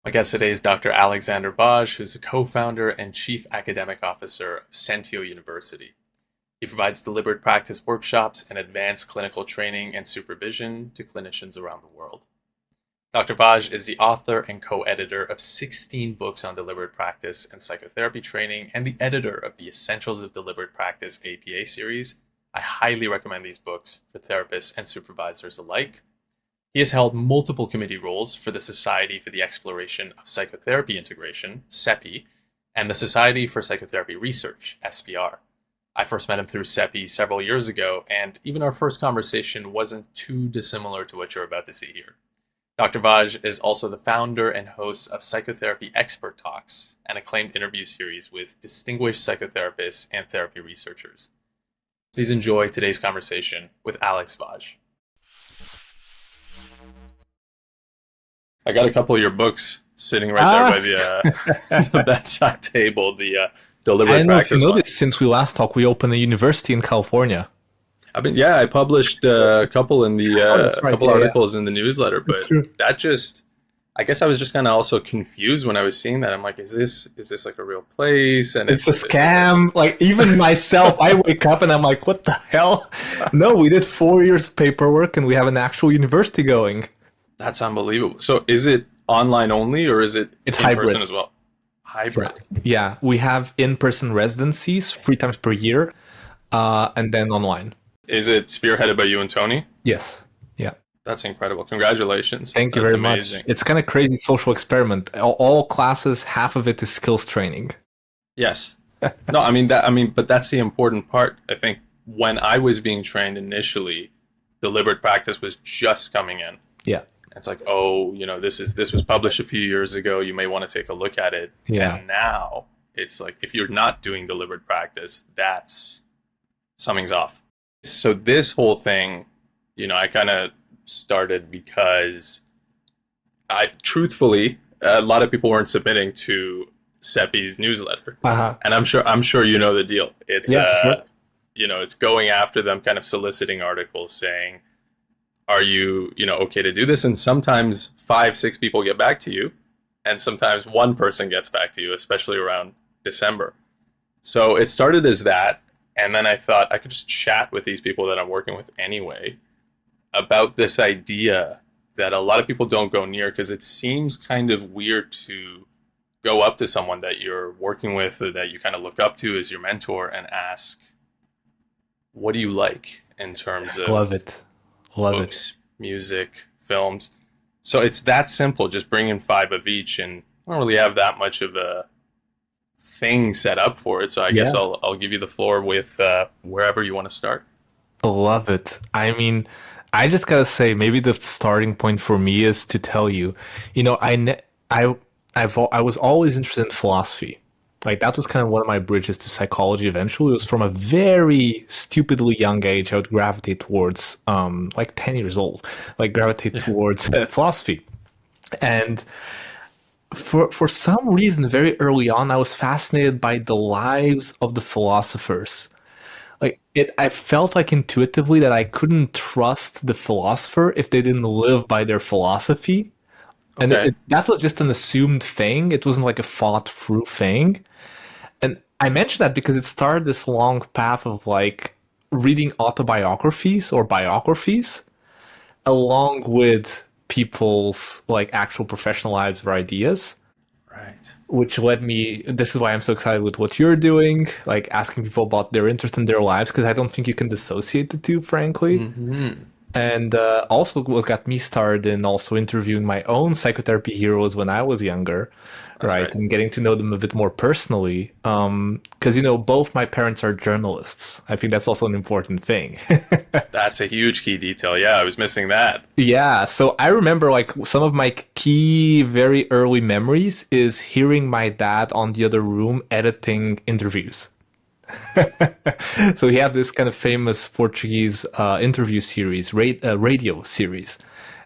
My guest today is Dr. Alexandre Vaz, who's a co-founder and chief academic officer of Sentio University. He provides deliberate practice workshops and advanced clinical training and supervision to clinicians around the world. Dr. Vaz is the author and co-editor of 16 books on deliberate practice and psychotherapy training and the editor of the Essentials of Deliberate Practice APA series. I highly recommend these books for therapists and supervisors alike. He has held multiple committee roles for the Society for the Exploration of Psychotherapy Integration, SEPI, and the Society for Psychotherapy Research, SPR. I first met him through SEPI several years ago, and even our first conversation wasn't too dissimilar to what you're about to see here. Dr. Vaz is also the founder and host of Psychotherapy Expert Talks, an acclaimed interview series with distinguished psychotherapists and therapy researchers. Please enjoy today's conversation with Alex Vaz. I got a couple of your books sitting right there by the bedside table, the deliberate I don't know if you practice one. noticed, since we last talked, we opened a university in California. I published a couple in the that's right. articles in the newsletter, but That's true. that just, I guess I was just kind of also confused when I was seeing that. I'm like, is this like a real place? And It's a scam. Like, even myself, I wake up and I'm like, what the hell? No, we did 4 years of paperwork and we have an actual university going. That's unbelievable. So is it online only, or is it It's in hybrid. person as well? Hybrid. Yeah, we have in-person residencies 3 times per year, and then online. Is it spearheaded by you and Tony? Yes. Yeah. That's incredible. Congratulations. Thank you That's very amazing. much. It's kind of crazy social experiment. All classes, half of it is skills training. Yes. But that's the important part. I think when I was being trained initially, deliberate practice was just coming in. Yeah. It's like, this was published a few years ago. You may want to take a look at it. Yeah. And now it's like, if you're not doing deliberate practice, that's something's off. So this whole thing, I kind of started because truthfully, a lot of people weren't submitting to SEPI's newsletter. Uh-huh. And I'm sure you know the deal. It's Sure. It's going after them, kind of soliciting articles saying, are you okay to do this? And sometimes 5-6 people get back to you, and sometimes one person gets back to you, especially around December. So it started as that, and then I thought I could just chat with these people that I'm working with anyway about this idea that a lot of people don't go near, because it seems kind of weird to go up to someone that you're working with or that you kind of look up to as your mentor and ask, what do you like in terms of Love it. books, music, films? So it's that simple. Just bring in 5 of each, and I don't really have that much of a thing set up for it. So I guess I'll give you the floor with wherever you want to start. Love it. I mean, I just gotta say, maybe the starting point for me is to tell you, I was always interested in philosophy. Like, that was kind of one of my bridges to psychology eventually. It was from a very stupidly young age I would gravitate towards, like 10 years old, towards philosophy. And for some reason, very early on, I was fascinated by the lives of the philosophers. I felt like intuitively that I couldn't trust the philosopher if they didn't live by their philosophy. And Okay. that was just an assumed thing. It wasn't like a thought through thing. And I mention that because it started this long path of like reading autobiographies or biographies along with people's like actual professional lives or ideas, Right. which led me, this is why I'm so excited with what you're doing, like asking people about their interest in their lives, because I don't think you can dissociate the two, frankly. Mm-hmm. And also what got me started in also interviewing my own psychotherapy heroes when I was younger, right? And getting to know them a bit more personally. Because, both my parents are journalists. I think that's also an important thing. That's a huge key detail. Yeah, I was missing that. Yeah, so I remember like some of my key, very early memories is hearing my dad on the other room editing interviews. So he had this kind of famous Portuguese interview series, radio series.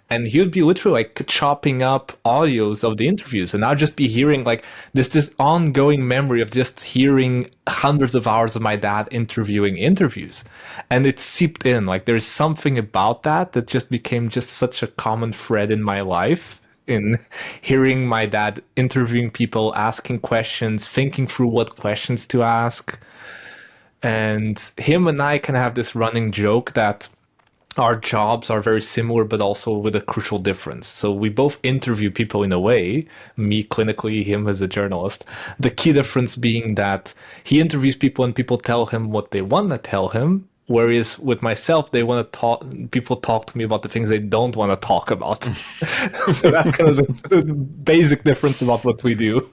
And he would be literally like chopping up audios of the interviews. And I'd just be hearing like this ongoing memory of just hearing hundreds of hours of my dad interviewing interviews. And it seeped in. Like there's something about that just became just such a common thread in my life. in hearing my dad interviewing people, asking questions, thinking through what questions to ask. And him and I kind of have this running joke that our jobs are very similar, but also with a crucial difference. So we both interview people in a way, me clinically, him as a journalist. The key difference being that he interviews people and people tell him what they want to tell him. Whereas with myself, they want to talk, people talk to me about the things they don't want to talk about. So that's kind of the basic difference about what we do.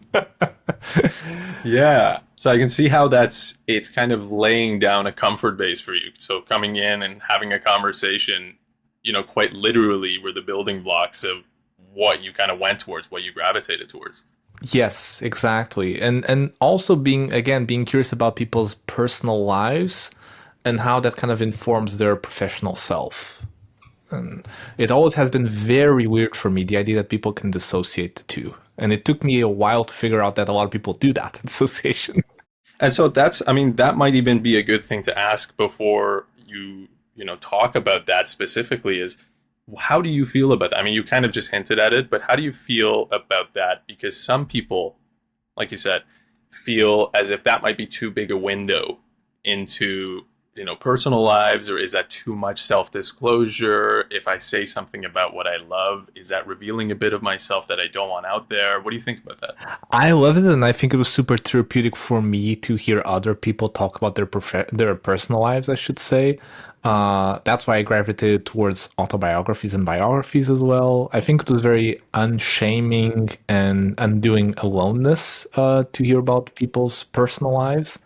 Yeah. So I can see how it's kind of laying down a comfort base for you. So coming in and having a conversation, quite literally were the building blocks of what you kind of went towards, what you gravitated towards. Yes, exactly. And also being curious about people's personal lives and how that kind of informs their professional self. And it always has been very weird for me, the idea that people can dissociate the two. And it took me a while to figure out that a lot of people do that, dissociation. And so that might even be a good thing to ask before you talk about that specifically is how do you feel about that? I mean, you kind of just hinted at it, but how do you feel about that? Because some people, like you said, feel as if that might be too big a window into personal lives, or is that too much self-disclosure? If I say something about what I love, is that revealing a bit of myself that I don't want out there? What do you think about that? I love it, and I think it was super therapeutic for me to hear other people talk about their personal lives, I should say. That's why I gravitated towards autobiographies and biographies as well. I think it was very unshaming and undoing aloneness to hear about people's personal lives.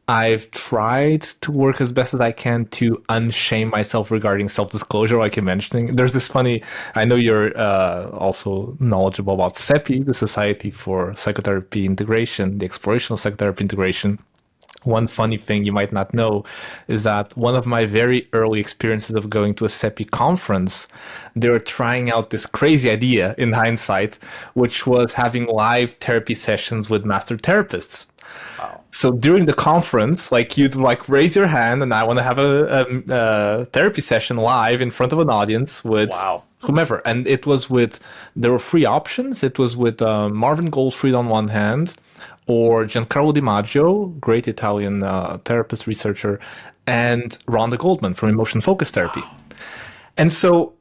I've tried to work as best as I can to unshame myself regarding self-disclosure, like you're mentioning. There's this funny, I know you're also knowledgeable about SEPI, the Society for Psychotherapy Integration, the Exploration of Psychotherapy Integration. One funny thing you might not know is that one of my very early experiences of going to a SEPI conference, they were trying out this crazy idea in hindsight, which was having live therapy sessions with master therapists. Wow. So during the conference, like you'd like raise your hand and I want to have a therapy session live in front of an audience with Wow. whomever. And there were three options. It was with Marvin Goldfried on one hand, or Giancarlo Di Maggio, great Italian therapist, researcher, and Rhonda Goldman from Emotion Focused Therapy. And so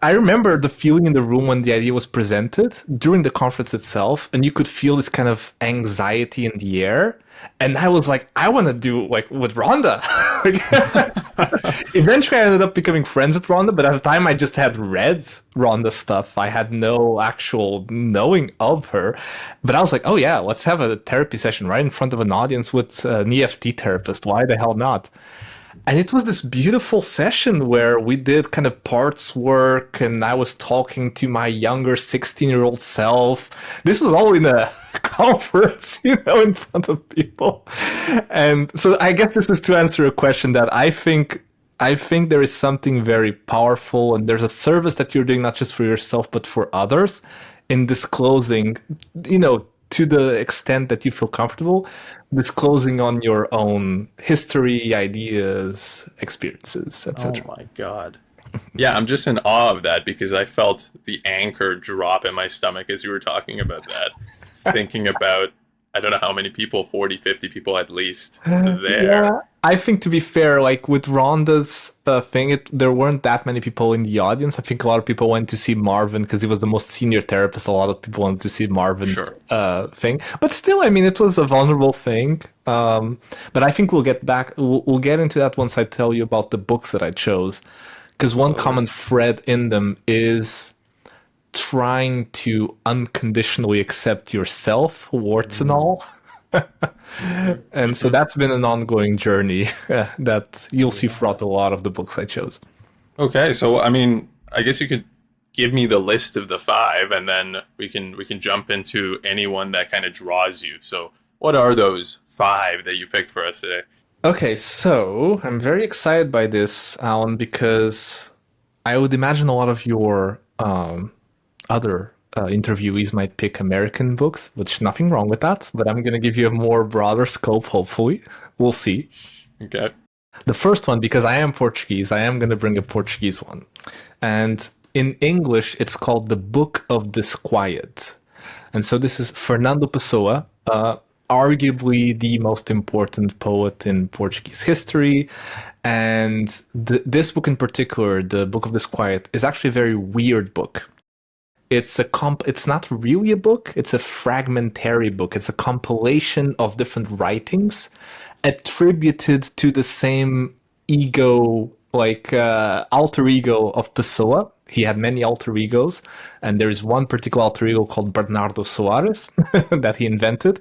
I remember the feeling in the room when the idea was presented during the conference itself, and you could feel this kind of anxiety in the air. And I was like, I want to do like with Rhonda. Eventually, I ended up becoming friends with Rhonda, but at the time, I just had read Rhonda's stuff. I had no actual knowing of her. But I was like, oh yeah, let's have a therapy session right in front of an audience with an EFT therapist. Why the hell not? And it was this beautiful session where we did kind of parts work and I was talking to my younger 16-year-old self. This was all in a conference, in front of people. And so I guess this is to answer a question that I think there is something very powerful and there's a service that you're doing not just for yourself but for others in disclosing, to the extent that you feel comfortable, disclosing on your own history, ideas, experiences, Oh etc. my God. Yeah, I'm just in awe of that because I felt the anchor drop in my stomach as you were talking about that, thinking about, I don't know how many people, 40, 50 people at least there. Yeah, I think to be fair, like with Rhonda's thing, there weren't that many people in the audience. I think a lot of people went to see Marvin because he was the most senior therapist. A lot of people wanted to see Marvin's Sure. thing, but still, I mean, it was a vulnerable thing. But I think we'll get into that once I tell you about the books that I chose, because one common thread in them is trying to unconditionally accept yourself, warts and all. And so that's been an ongoing journey that you'll see throughout a lot of the books I chose. Okay, so I mean, I guess you could give me the list of the five, and then we can jump into anyone that kind of draws you. So, what are those five that you picked for us today? Okay, so I'm very excited by this, Alan, because I would imagine a lot of your other interviewees might pick American books, which nothing wrong with that, but I'm going to give you a more broader scope, hopefully. We'll see. Okay. The first one, because I am Portuguese, I am going to bring a Portuguese one. And in English, it's called The Book of Disquiet. And so this is Fernando Pessoa, arguably the most important poet in Portuguese history. And this book in particular, The Book of Disquiet, is actually a very weird book. It's not really a book, it's a fragmentary book. It's a compilation of different writings attributed to the same ego, like alter ego of Pessoa. He had many alter egos, and there is one particular alter ego called Bernardo Soares that he invented.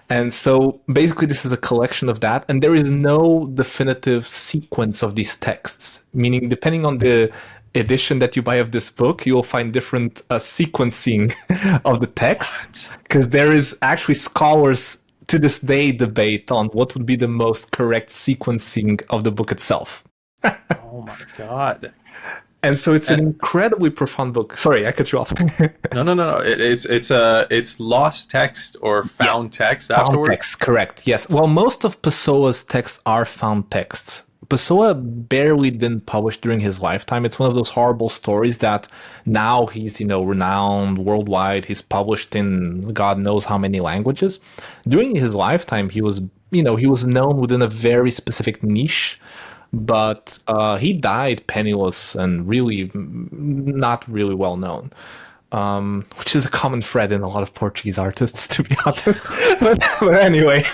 And so basically, this is a collection of that, and there is no definitive sequence of these texts, meaning, depending on the edition that you buy of this book, you will find different sequencing of the texts, because there is actually scholars to this day debate on what would be the most correct sequencing of the book itself. Oh my God. And so it's an And incredibly profound book. Sorry, I cut you off. no, no, no, no. It's lost text or Yeah, found text found afterwards. text, correct. Yes. Well, most of Pessoa's texts are found texts. Pessoa barely didn't publish during his lifetime. It's one of those horrible stories that now he's, renowned worldwide. He's published in God knows how many languages. During his lifetime, he was known within a very specific niche, but he died penniless and really not really well known, which is a common thread in a lot of Portuguese artists, to be honest. But anyway,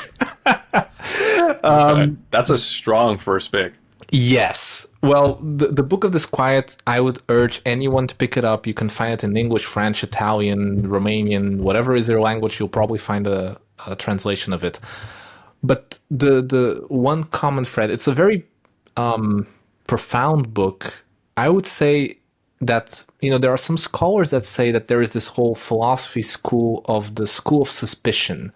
Okay, that's a strong first pick. yes. Well, the Book of Disquiet, I would urge anyone to pick it up. You can find it in English, French, Italian, Romanian, whatever is your language, you'll probably find a translation of it. But the one common thread, it's a very profound book. I would say that, there are some scholars that say that there is this whole philosophy school of the school of suspicion.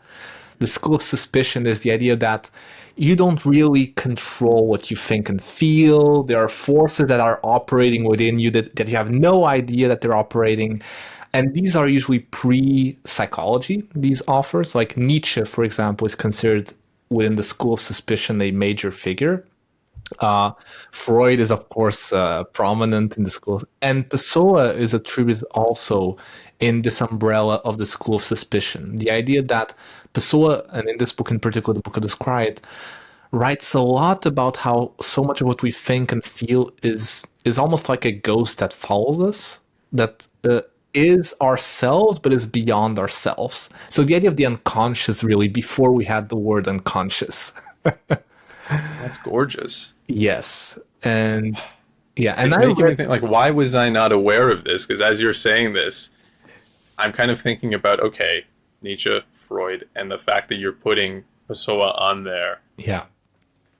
The school of suspicion is the idea that you don't really control what you think and feel. There are forces that are operating within you that you have no idea that they're operating. And these are usually pre-psychology, these authors. Like Nietzsche, for example, is considered within the school of suspicion a major figure. Uh, Freud is, of course, prominent in the school, and Pessoa is attributed also in this umbrella of the school of suspicion. The idea that Pessoa, and in this book in particular, the book of Disquiet, writes a lot about how so much of what we think and feel is almost like a ghost that follows us, that is ourselves, but is beyond ourselves. So the idea of the unconscious, really, before we had the word unconscious. That's gorgeous. Yes. And yeah, and It's I making me read, think, like, why was I not aware of this? Because as you're saying this, I'm kind of thinking about, okay, Nietzsche, Freud, and the fact that you're putting Pessoa on there. yeah.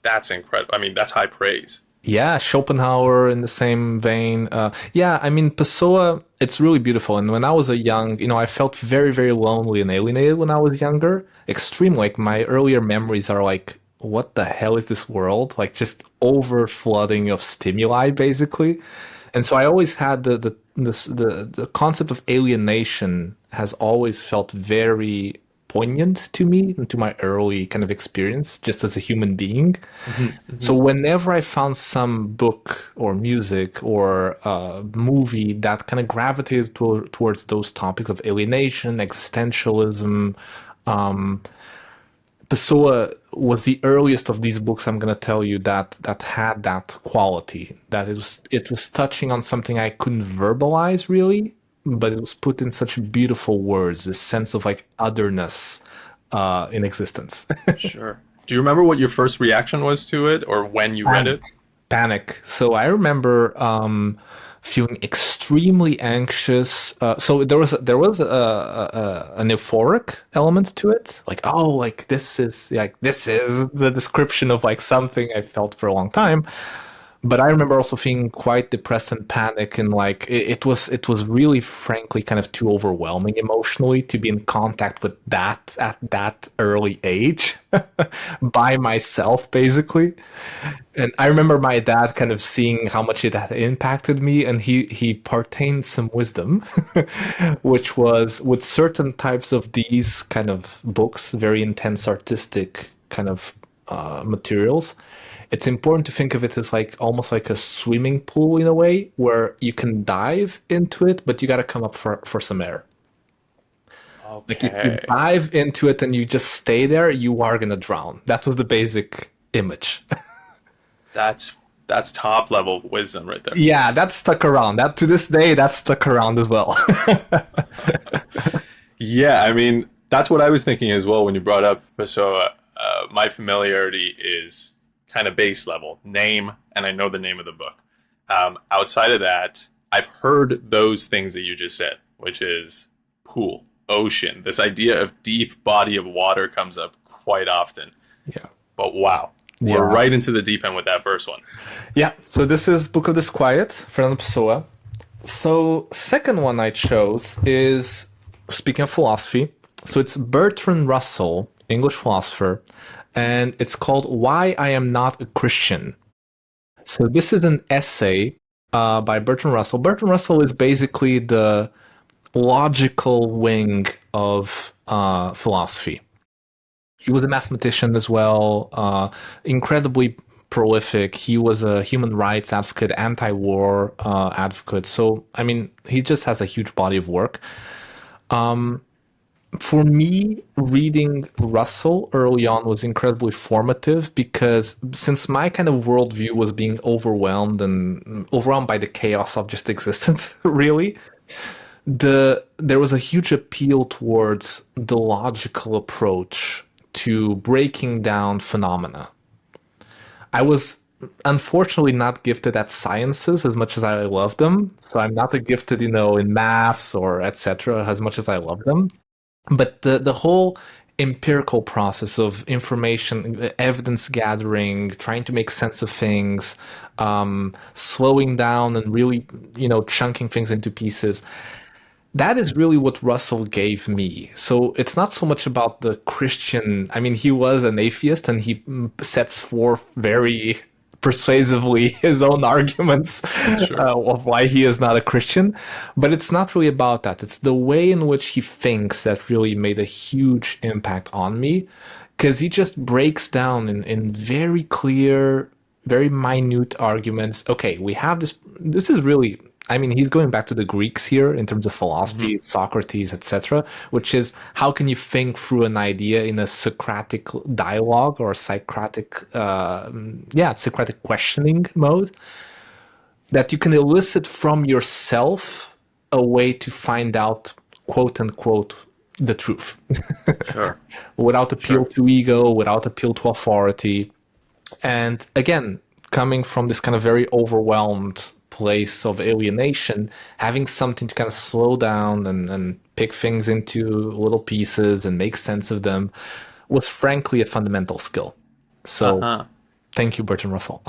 That's incredible. I mean, that's high praise. Yeah, Schopenhauer in the same vein. Yeah, I mean, Pessoa, it's really beautiful. And when I was a young, I felt very, very lonely and alienated when I was younger. Extreme. Like, my earlier memories are like, what the hell is this world? Like, just over flooding of stimuli, basically. And so I always had the concept of alienation has always felt very poignant to me and to my early kind of experience just as a human being. Hmm. So Hmm. whenever I found some book or music or movie that kind of gravitated towards those topics of alienation, existentialism, um, Pessoa was the earliest of these books I'm going to tell you that had that quality. That it was touching on something I couldn't verbalize really, but it was put in such beautiful words. This sense of like otherness in existence. Sure. Do you remember what your first reaction was to it or when you read it? Panic. Panic. So I remember feeling extremely anxious. So an euphoric element to it, like, oh, like this is the description of like something I felt for a long time. But I remember also feeling quite depressed and panic, and like it was really, frankly, kind of too overwhelming emotionally to be in contact with that at that early age by myself, basically. And I remember my dad kind of seeing how much it had impacted me, and he partained some wisdom, which was with certain types of these kind of books, very intense artistic kind of materials, it's important to think of it as like almost like a swimming pool in a way, where you can dive into it, but you got to come up for some air. Like if you Okay. dive into it and you just stay there, you are gonna drown. That was the basic image. That's that's top level wisdom right there. Yeah, that's stuck around. That to this day, that's stuck around as well. Yeah, I mean, that's what I was thinking as well when you brought up. So, my familiarity is kind of base level, name, and I know the name of the book. Outside of that, I've heard those things that you just said, which is pool, ocean. This idea of deep body of water comes up quite often. Yeah. But wow, we're Yeah. right into the deep end with that first one. Yeah. So this is Book of Disquiet, Fernando Pessoa. So second one I chose is, speaking of philosophy, so it's Bertrand Russell, English philosopher, and it's called Why I Am Not a Christian. So this is an essay by Bertrand Russell. Bertrand Russell is basically the logical wing of philosophy. He was a mathematician as well, incredibly prolific. He was a human rights advocate, anti-war advocate. So, I mean, he just has a huge body of work. For me, reading Russell early on was incredibly formative because since my kind of worldview was being overwhelmed by the chaos of just existence, really, there was a huge appeal towards the logical approach to breaking down phenomena. I was unfortunately not gifted at sciences as much as I love them. So I'm not a gifted, in maths or etc. as much as I love them. But the whole empirical process of information, evidence gathering, trying to make sense of things, slowing down and really, chunking things into pieces, that is really what Russell gave me. So it's not so much about the Christian. I mean, he was an atheist and he sets forth very persuasively his own arguments Sure. of why he is not a Christian. But it's not really about that. It's the way in which he thinks that really made a huge impact on me, because he just breaks down in very clear, very minute arguments. Okay, we have this. This is really, I mean, he's going back to the Greeks here in terms of philosophy, Socrates, etc., which is how can you think through an idea in a Socratic dialogue or Socratic questioning mode that you can elicit from yourself a way to find out, quote unquote, the truth Sure. without appeal Sure. to ego, without appeal to authority. And again, coming from this kind of very overwhelmed place of alienation, having something to kind of slow down and pick things into little pieces and make sense of them was frankly a fundamental skill. So Uh-huh. thank you, Bertrand Russell.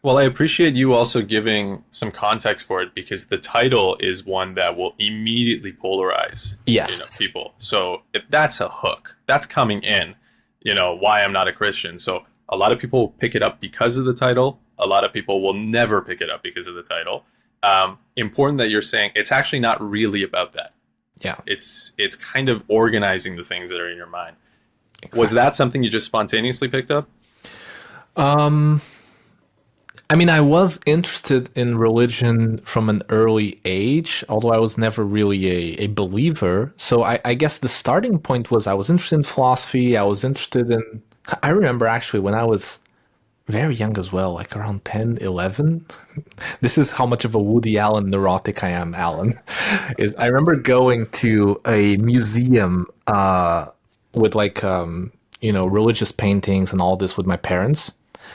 Well, I appreciate you also giving some context for it because the title is one that will immediately polarize, Yes. people. So if that's a hook, that's coming in, why I'm not a Christian. So a lot of people will pick it up because of the title. A lot of people will never pick it up because of the title. Important that you're saying it's actually not really about that. Yeah. It's kind of organizing the things that are in your mind. Was that something you just spontaneously picked up? I mean, I was interested in religion from an early age, although I was never really a believer. So I guess the starting point was I was interested in philosophy. I was interested in, I remember actually when I was very young as well, like around 10, 11. This is how much of a Woody Allen neurotic I am, Alan. Is I remember going to a museum with like, religious paintings and all this with my parents.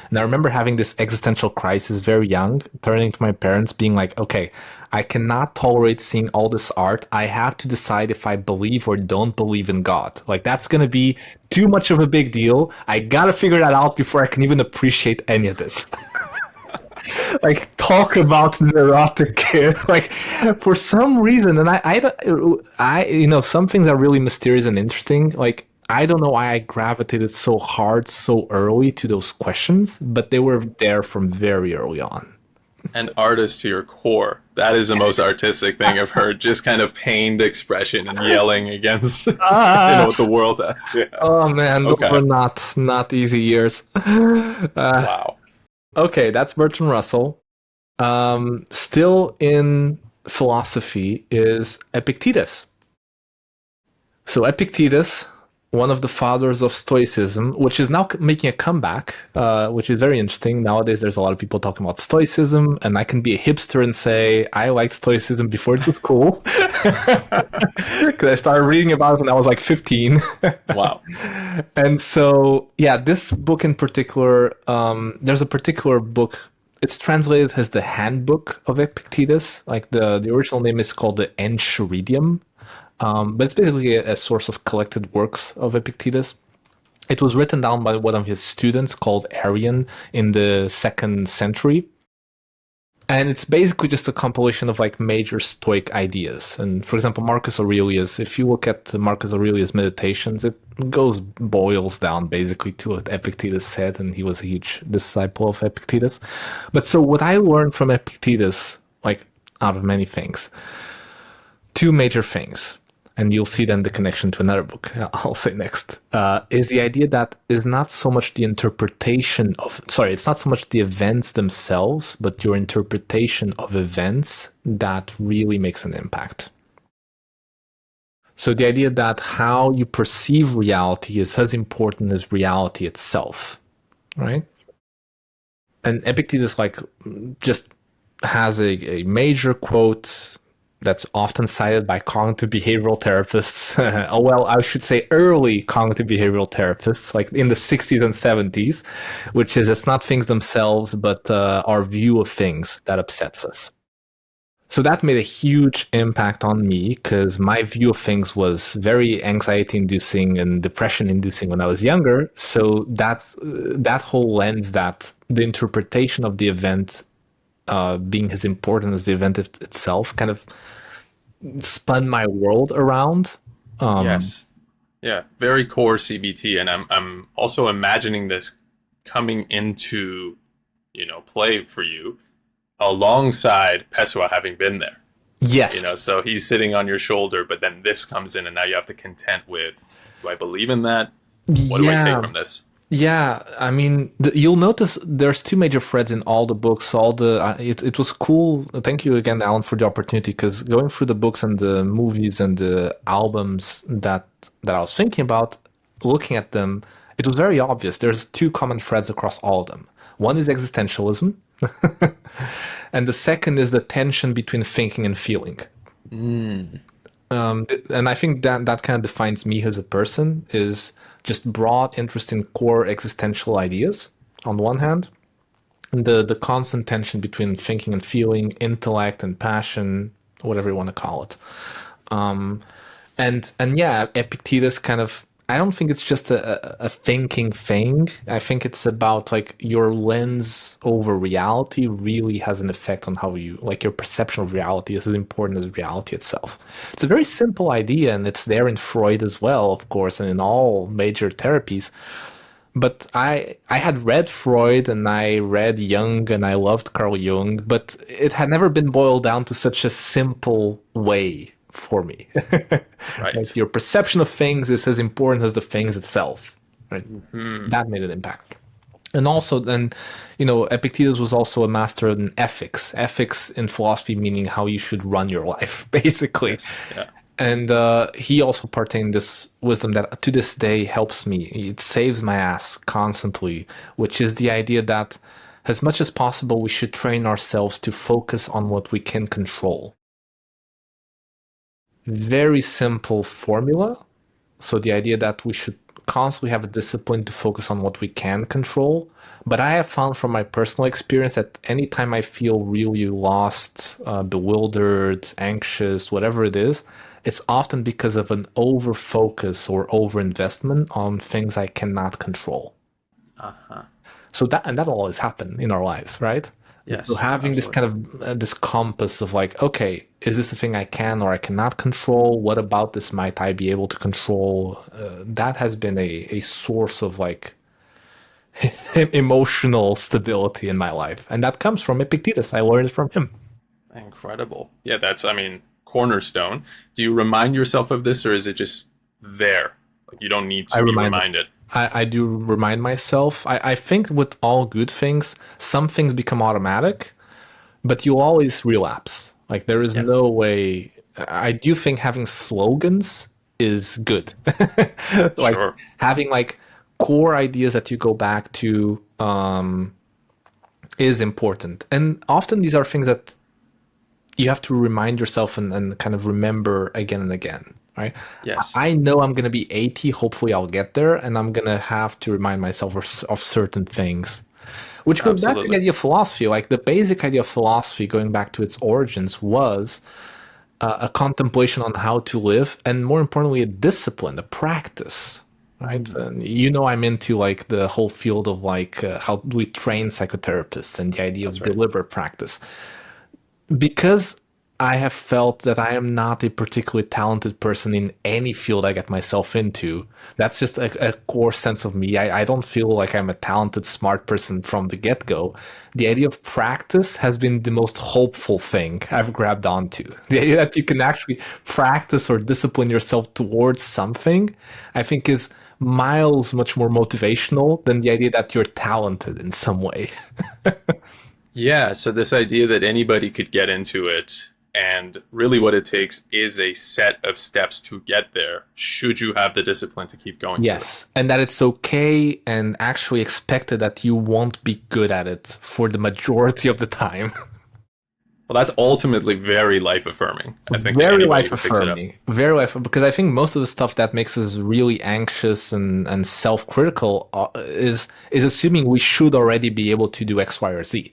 And I remember having this existential crisis very young, turning to my parents, being like, okay, I cannot tolerate seeing all this art. I have to decide if I believe or don't believe in God. Like, that's going to be too much of a big deal. I got to figure that out before I can even appreciate any of this. Like, talk about neurotic kid. Like, for some reason, and some things are really mysterious and interesting. Like, I don't know why I gravitated so hard so early to those questions, but they were there from very early on. An artist to your core. That is the most artistic thing I've heard. Just kind of pained expression and yelling against, Ah, what the world has. Yeah. oh man, those Okay. were not easy years. Wow. Okay, that's Bertrand Russell. Still in philosophy is Epictetus. So Epictetus, one of the fathers of Stoicism, which is now making a comeback, which is very interesting. Nowadays, there's a lot of people talking about Stoicism, and I can be a hipster and say I liked Stoicism before it was cool, because I started reading about it when I was like 15. Wow. And so, yeah, this book in particular, there's a particular book. It's translated as the Handbook of Epictetus. Like the original name is called the Enchiridion. But it's basically a source of collected works of Epictetus. It was written down by one of his students called Arrian in the 2nd century. And it's basically just a compilation of like major Stoic ideas. And for example, Marcus Aurelius, if you look at Marcus Aurelius' meditations, it boils down basically to what Epictetus said, and he was a huge disciple of Epictetus. But so what I learned from Epictetus, like out of many things, two major things, and you'll see then the connection to another book I'll say next, is the idea that is not so much the interpretation of, it's not so much the events themselves, but your interpretation of events that really makes an impact. So the idea that how you perceive reality is as important as reality itself, right? And Epictetus just has a major quote that's often cited by cognitive behavioral therapists. Well, I should say early cognitive behavioral therapists, like in the 60s and 70s, which is it's not things themselves, but our view of things that upsets us. So that made a huge impact on me because my view of things was very anxiety-inducing and depression-inducing when I was younger. So that whole lens, that the interpretation of the event being as important as the event itself, kind of spun my world around. Yes. Yeah. Very core CBT, and I'm also imagining this coming into, play for you alongside Pessoa having been there. Yes. So he's sitting on your shoulder, but then this comes in, and now you have to contend with, do I believe in that? What do I take from this? Yeah, I mean, you'll notice there's two major threads in all the books. It was cool. Thank you again, Alan, for the opportunity, because going through the books and the movies and the albums that I was thinking about, looking at them, it was very obvious. There's two common threads across all of them. One is existentialism, and the second is the tension between thinking and feeling. And I think that kind of defines me as a person, is just broad interest in core existential ideas on one hand, and the constant tension between thinking and feeling, intellect and passion, whatever you want to call it. And yeah, Epictetus kind of, I don't think it's just a thinking thing. I think it's about like your lens over reality really has an effect on how you, like your perception of reality is as important as reality itself. It's a very simple idea, and it's there in Freud as well, of course, and in all major therapies. But I had read Freud and I read Jung and I loved Carl Jung, but it had never been boiled down to such a simple way for me. Right. Like your perception of things is as important as the things itself. Right? That made an impact. And also then, Epictetus was also a master in ethics. Ethics in philosophy meaning how you should run your life, basically. Yes. Yeah. And he also partained this wisdom that to this day helps me. It saves my ass constantly, which is the idea that as much as possible, we should train ourselves to focus on what we can control. Very simple formula. So the idea that we should constantly have a discipline to focus on what we can control. But I have found from my personal experience that anytime I feel really lost, bewildered, anxious, whatever it is, it's often because of an over focus or over investment on things I cannot control. So that'll always happen in our lives, right? Yes. So having this kind of this compass of like, okay, is this a thing I can or I cannot control? What about this might I be able to control? That has been a source of like emotional stability in my life, and that comes from Epictetus. I learned it from him. Incredible. Yeah, that's, I mean, cornerstone. Do you remind yourself of this or is it just there? Like you don't need I to be remind reminded. I do remind myself. I think with all good things, some things become automatic, but you always relapse. Like there is Yeah, no way. I do think having slogans is good. Like sure. having like core ideas that you go back to is important. And often these are things that you have to remind yourself and kind of remember again and again, right? Yes, I know I'm going to be 80. Hopefully, I'll get there. And I'm going to have to remind myself of certain things. Which goes back to the absolutely. idea of philosophy. Like the basic idea of philosophy, going back to its origins, was a contemplation on how to live, and more importantly, a discipline, a practice. Right, Mm, and I'm into like the whole field of like how do we train psychotherapists and the idea that's of right. deliberate practice because I have felt that I am not a particularly talented person in any field I get myself into. That's just a core sense of me. I don't feel like I'm a talented, smart person from the get go. The idea of practice has been the most hopeful thing I've grabbed onto. The idea that you can actually practice or discipline yourself towards something, I think, is miles much more motivational than the idea that you're talented in some way. Yeah, so this idea that anybody could get into it, and really what it takes is a set of steps to get there, should you have the discipline to keep going to it. Yes, and that it's okay and actually expected that you won't be good at it for the majority of the time. Well, that's ultimately very life affirming, I think, to Very anybody life who picks it up. affirming. Very life because I think most of the stuff that makes us really anxious and self-critical is assuming we should already be able to do X, Y, or Z.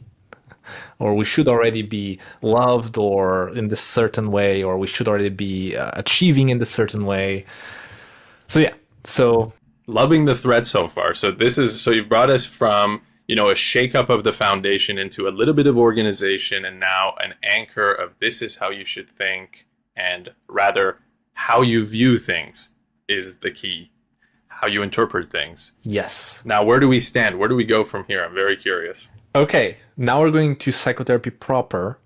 Or we should already be loved or in this certain way, or we should already be achieving in this certain way. So yeah, so Loving the thread so far. So this is so you brought us from, a shakeup of the foundation into a little bit of organization and now an anchor of this is how you should think and rather how you view things is the key. How you interpret things. yes. Now, where do we stand? Where do we go from here? I'm very curious. Okay, now we're going to psychotherapy proper.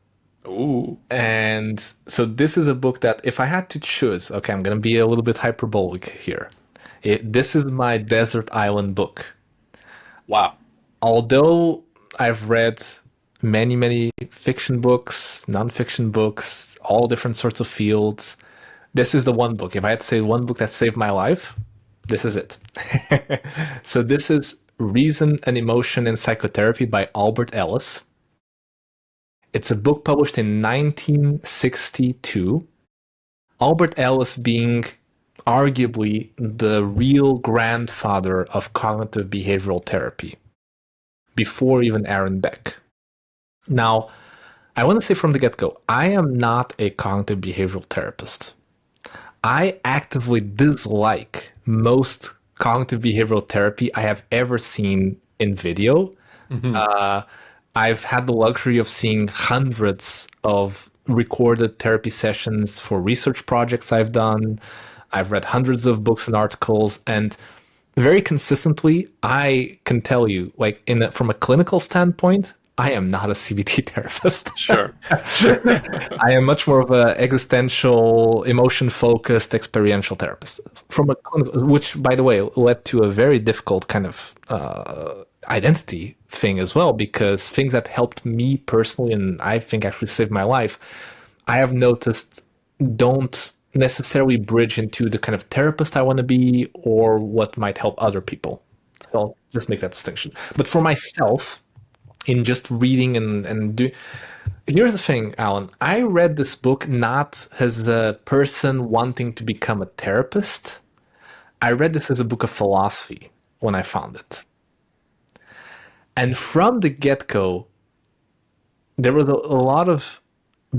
Ooh, And so this is a book that if I had to choose, okay, I'm going to be a little bit hyperbolic here. This is my desert island book. wow. Although I've read many, many fiction books, nonfiction books, all different sorts of fields, this is the one book. If I had to say one book that saved my life, this is it. So this is Reason and Emotion in Psychotherapy by Albert Ellis. It's a book published in 1962. Albert Ellis being arguably the real grandfather of cognitive behavioral therapy, before even Aaron Beck. Now, I want to say from the get go, I am not a cognitive behavioral therapist. I actively dislike most cognitive behavioral therapy I have ever seen in video. Hmm. Uh, I've had the luxury of seeing hundreds of recorded therapy sessions for research projects I've done. I've read hundreds of books and articles, and very consistently, I can tell you, like from a clinical standpoint, I am not a CBT therapist. Sure, sure. I am much more of a existential, emotion-focused, experiential therapist. From a clinical, which, by the way, led to a very difficult kind of identity thing as well, because things that helped me personally, and I think actually saved my life, I have noticed don't necessarily bridge into the kind of therapist I want to be or what might help other people. So I'll just make that distinction. But for myself, in just reading and do, here's the thing, Alan. I read this book not as a person wanting to become a therapist. I read this as a book of philosophy when I found it. And from the get-go, there was a lot of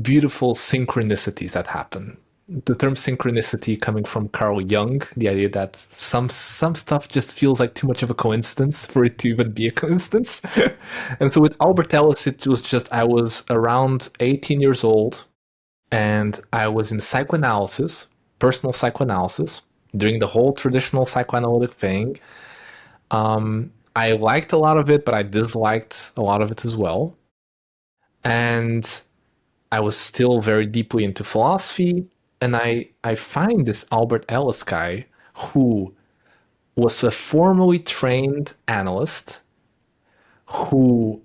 beautiful synchronicities that happen. The term synchronicity coming from Carl Jung, the idea that some stuff just feels like too much of a coincidence for it to even be a coincidence. And so with Albert Ellis, it was just I was around 18 years old and I was in psychoanalysis, personal psychoanalysis, doing the whole traditional psychoanalytic thing. I liked a lot of it, but I disliked a lot of it as well. And I was still very deeply into philosophy, and I find this Albert Ellis guy who was a formally trained analyst who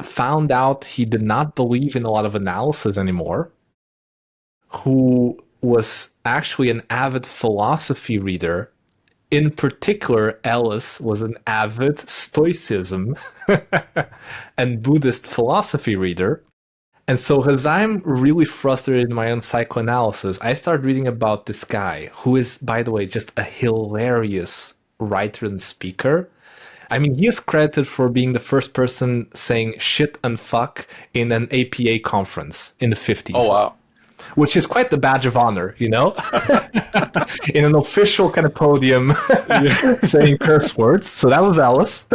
found out he did not believe in a lot of analysis anymore, who was actually an avid philosophy reader. In particular, Ellis was an avid Stoicism and Buddhist philosophy reader. And so, as I'm really frustrated in my own psychoanalysis, I start reading about this guy who is, by the way, just a hilarious writer and speaker. I mean, he is credited for being the first person saying shit and fuck in an APA conference in the 50s. Oh, wow. Which is quite the badge of honor, you know? In an official kind of podium saying curse words. So that was Alice.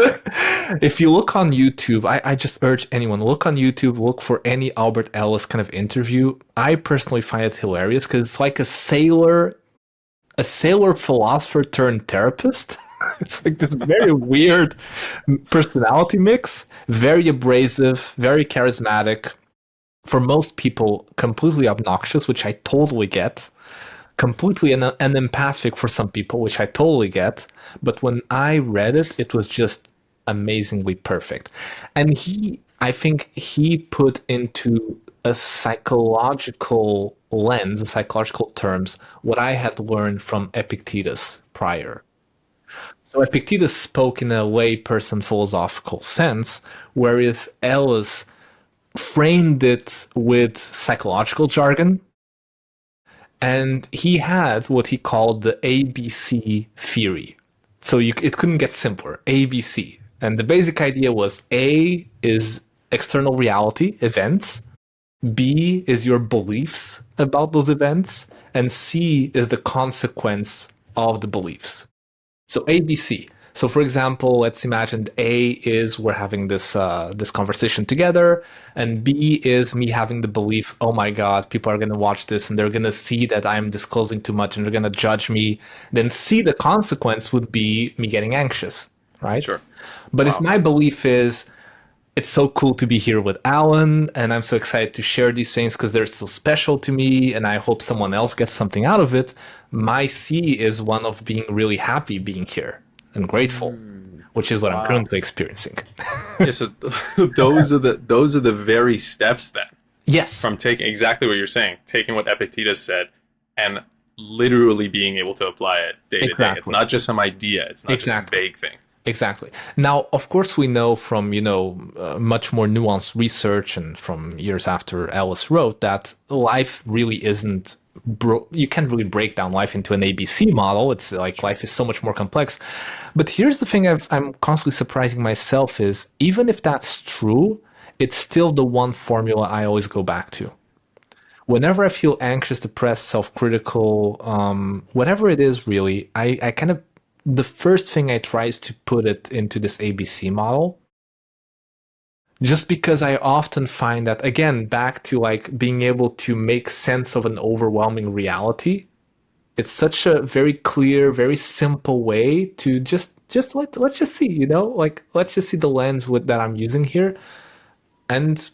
If you look on YouTube, I just urge anyone, look on YouTube, look for any Albert Ellis kind of interview. I personally find it hilarious because it's like a sailor philosopher turned therapist. It's like this very weird personality mix, very abrasive, very charismatic. For most people, completely obnoxious, which I totally get. Completely unempathic for some people, which I totally get. But when I read it, it was just amazingly perfect. And I think he put into a psychological lens, a psychological terms, what I had learned from Epictetus prior. So Epictetus spoke in a layperson philosophical sense, whereas Ellis framed it with psychological jargon. And he had what he called the ABC theory. So it couldn't get simpler, ABC. And the basic idea was A is external reality, events. B is your beliefs about those events. And C is the consequence of the beliefs. So ABC. So, for example, let's imagine A is we're having this conversation together, and B is me having the belief, oh my God, people are going to watch this and they're going to see that I'm disclosing too much and they're going to judge me. Then C, the consequence would be me getting anxious, right? Sure. But if my belief is, it's so cool to be here with Alan, and I'm so excited to share these things because they're so special to me, and I hope someone else gets something out of it, my C is one of being really happy being here and grateful, which is what I'm currently experiencing. Yeah, so those are the very steps then. Yes. From taking exactly what you're saying, taking what Epictetus said and literally being able to apply it day to day. It's not just some idea. It's not just a vague thing. Exactly. Now, of course, we know from, much more nuanced research and from years after Ellis wrote that life really isn't you can't really break down life into an ABC model. It's like life is so much more complex. But here's the thing I'm constantly surprising myself is, even if that's true, it's still the one formula I always go back to. Whenever I feel anxious, depressed, self-critical, whatever it is really, I kind of, the first thing I try is to put it into this ABC model. Just because I often find that, again, back to like being able to make sense of an overwhelming reality, it's such a very clear, very simple way to just let's just see, let's just see the lens that I'm using here. And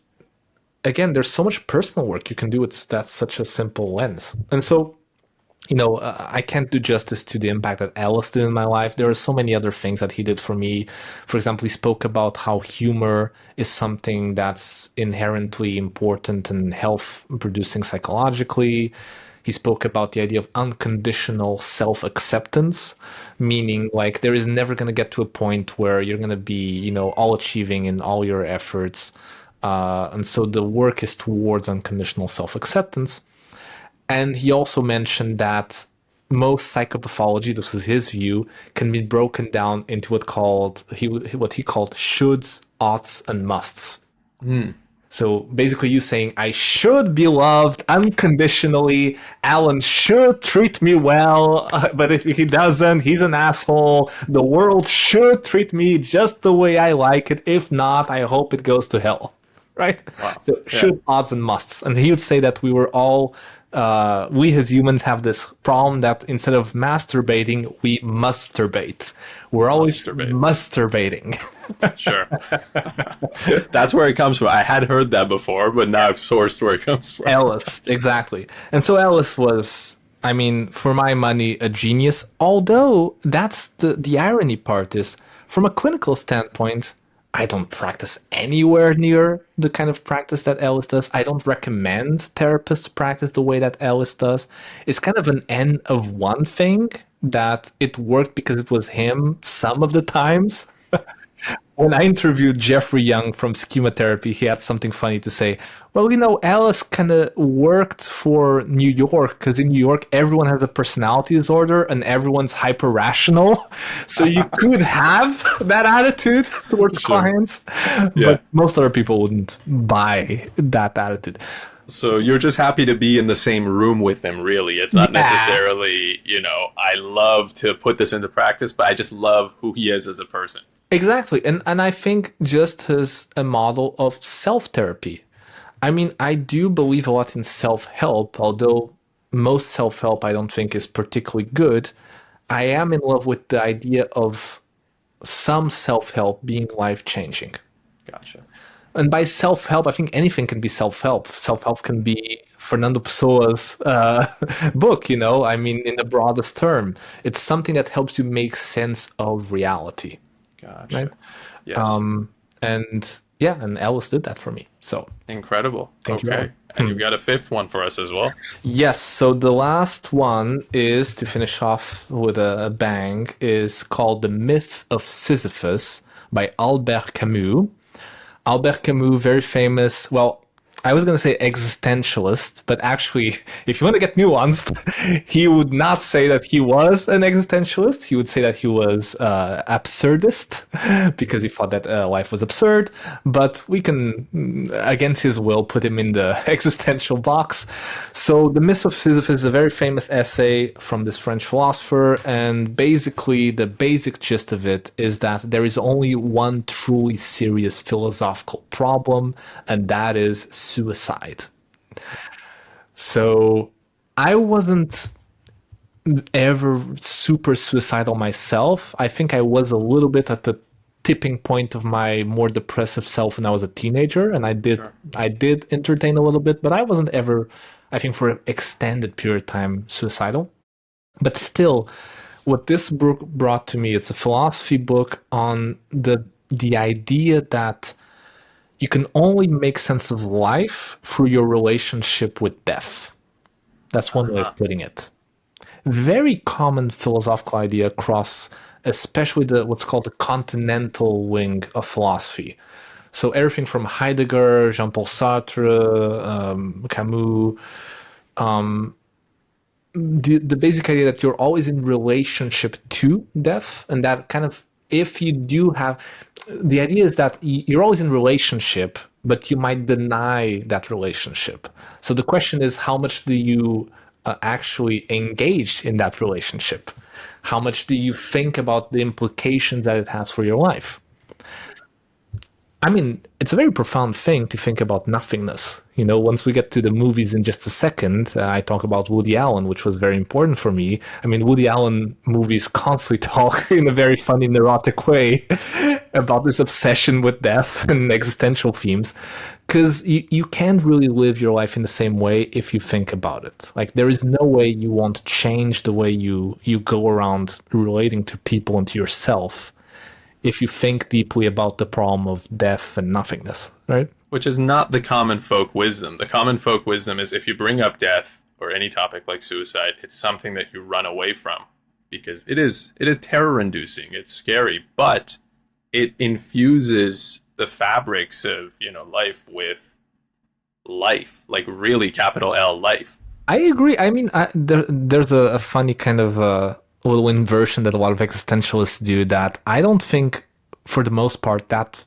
again, there's so much personal work you can do with that's such a simple lens. And so, I can't do justice to the impact that Ellis did in my life. There are so many other things that he did for me. For example, he spoke about how humor is something that's inherently important and health producing psychologically. He spoke about the idea of unconditional self-acceptance, meaning like there is never going to get to a point where you're going to be, all achieving in all your efforts. And so the work is towards unconditional self-acceptance. And he also mentioned that most psychopathology, this is his view, can be broken down into what he called shoulds, oughts, and musts. So basically you saying, I should be loved unconditionally, Alan should treat me well, but if he doesn't, he's an asshole. The world should treat me just the way I like it. If not, I hope it goes to hell. Right? Wow. So should, oughts, and musts. And he would say that we were all we as humans have this problem that instead of masturbating, we masturbate. We're always Masturbate. masturbating. Sure. That's where it comes from. I had heard that before, but now I've sourced where it comes from. Ellis, exactly. And so Ellis was, I mean, for my money, a genius. Although that's the irony part is, from a clinical standpoint, I don't practice anywhere near the kind of practice that Ellis does. I don't recommend therapists practice the way that Ellis does. It's kind of an N of one thing that it worked because it was him some of the times. When I interviewed Jeffrey Young from Schema Therapy, he had something funny to say. Well, Alice kind of worked for New York because in New York, everyone has a personality disorder and everyone's hyper rational. So you could have that attitude towards clients, but most other people wouldn't buy that attitude. So you're just happy to be in the same room with him, really. It's not necessarily, I love to put this into practice, but I just love who he is as a person. Exactly. And I think just as a model of self-therapy. I mean, I do believe a lot in self-help, although most self-help I don't think is particularly good. I am in love with the idea of some self-help being life-changing. Gotcha. And by self-help, I think anything can be self-help. Self-help can be Fernando Pessoa's book, I mean, in the broadest term. It's something that helps you make sense of reality. Gotcha. Right? Yes. And Ellis did that for me. So incredible. Thank you. Okay. And you've got a fifth one for us as well. Yes. So the last one is, to finish off with a bang, is called The Myth of Sisyphus by Albert Camus. Albert Camus, very famous. Well, I was going to say existentialist, but actually, if you want to get nuanced, he would not say that he was an existentialist. He would say that he was absurdist because he thought that life was absurd. But we can, against his will, put him in the existential box. So The Myth of Sisyphus is a very famous essay from this French philosopher. And basically, the basic gist of it is that there is only one truly serious philosophical problem, and that is suicide. So I wasn't ever super suicidal myself. I think I was a little bit at the tipping point of my more depressive self when I was a teenager, and I did entertain a little bit, but I wasn't ever, I think, for an extended period of time suicidal. But still, what this book brought to me, it's a philosophy book on the idea that you can only make sense of life through your relationship with death. That's one way of putting it. Very common philosophical idea across, especially what's called the continental wing of philosophy. So everything from Heidegger, Jean-Paul Sartre, Camus, the basic idea that you're always in relationship to death, and that kind of, if you do have, the idea is that you're always in relationship, but you might deny that relationship. So the question is, how much do you actually engage in that relationship? How much do you think about the implications that it has for your life? I mean, it's a very profound thing to think about nothingness. Once we get to the movies in just a second, I talk about Woody Allen, which was very important for me. I mean, Woody Allen movies constantly talk in a very funny, neurotic way about this obsession with death and existential themes, because you can't really live your life in the same way if you think about it. Like, there is no way you won't change the way you go around relating to people and to yourself if you think deeply about the problem of death and nothingness, right? Which is not the common folk wisdom. The common folk wisdom is if you bring up death or any topic like suicide, it's something that you run away from because it is terror-inducing. It's scary, but it infuses the fabrics of life with life, like really capital L life. I agree. I mean, there's a funny kind of little inversion that a lot of existentialists do, that I don't think, for the most part, that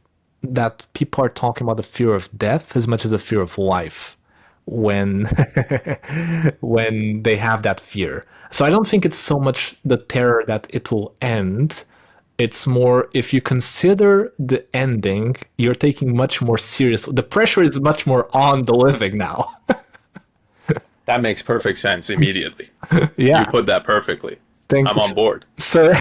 people are talking about the fear of death as much as the fear of life when when they have that fear. So I don't think it's so much the terror that it will end. It's more, if you consider the ending, you're taking much more seriously. The pressure is much more on the living now. That makes perfect sense immediately. You Yeah. put that perfectly. I'm on Thanks. board. So,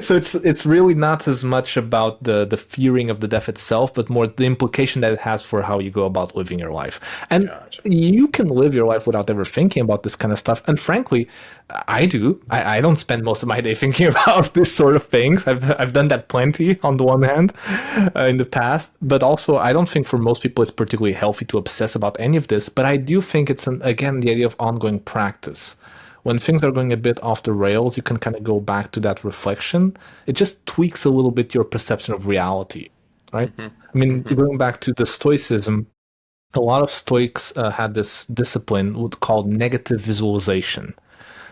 so it's really not as much about the fearing of the death itself, but more the implication that it has for how you go about living your life. And Gotcha. you can live your life without ever thinking about this kind of stuff. And frankly, I do. I don't spend most of my day thinking about this sort of things. I've done that plenty on the one hand in the past, but also I don't think for most people it's particularly healthy to obsess about any of this. But I do think it's again the idea of ongoing practice when things are going a bit off the rails, you can kind of go back to that reflection. It just tweaks a little bit your perception of reality, right? Hmm. I mean, Hmm. going back to the Stoicism, a lot of Stoics had this discipline called negative visualization.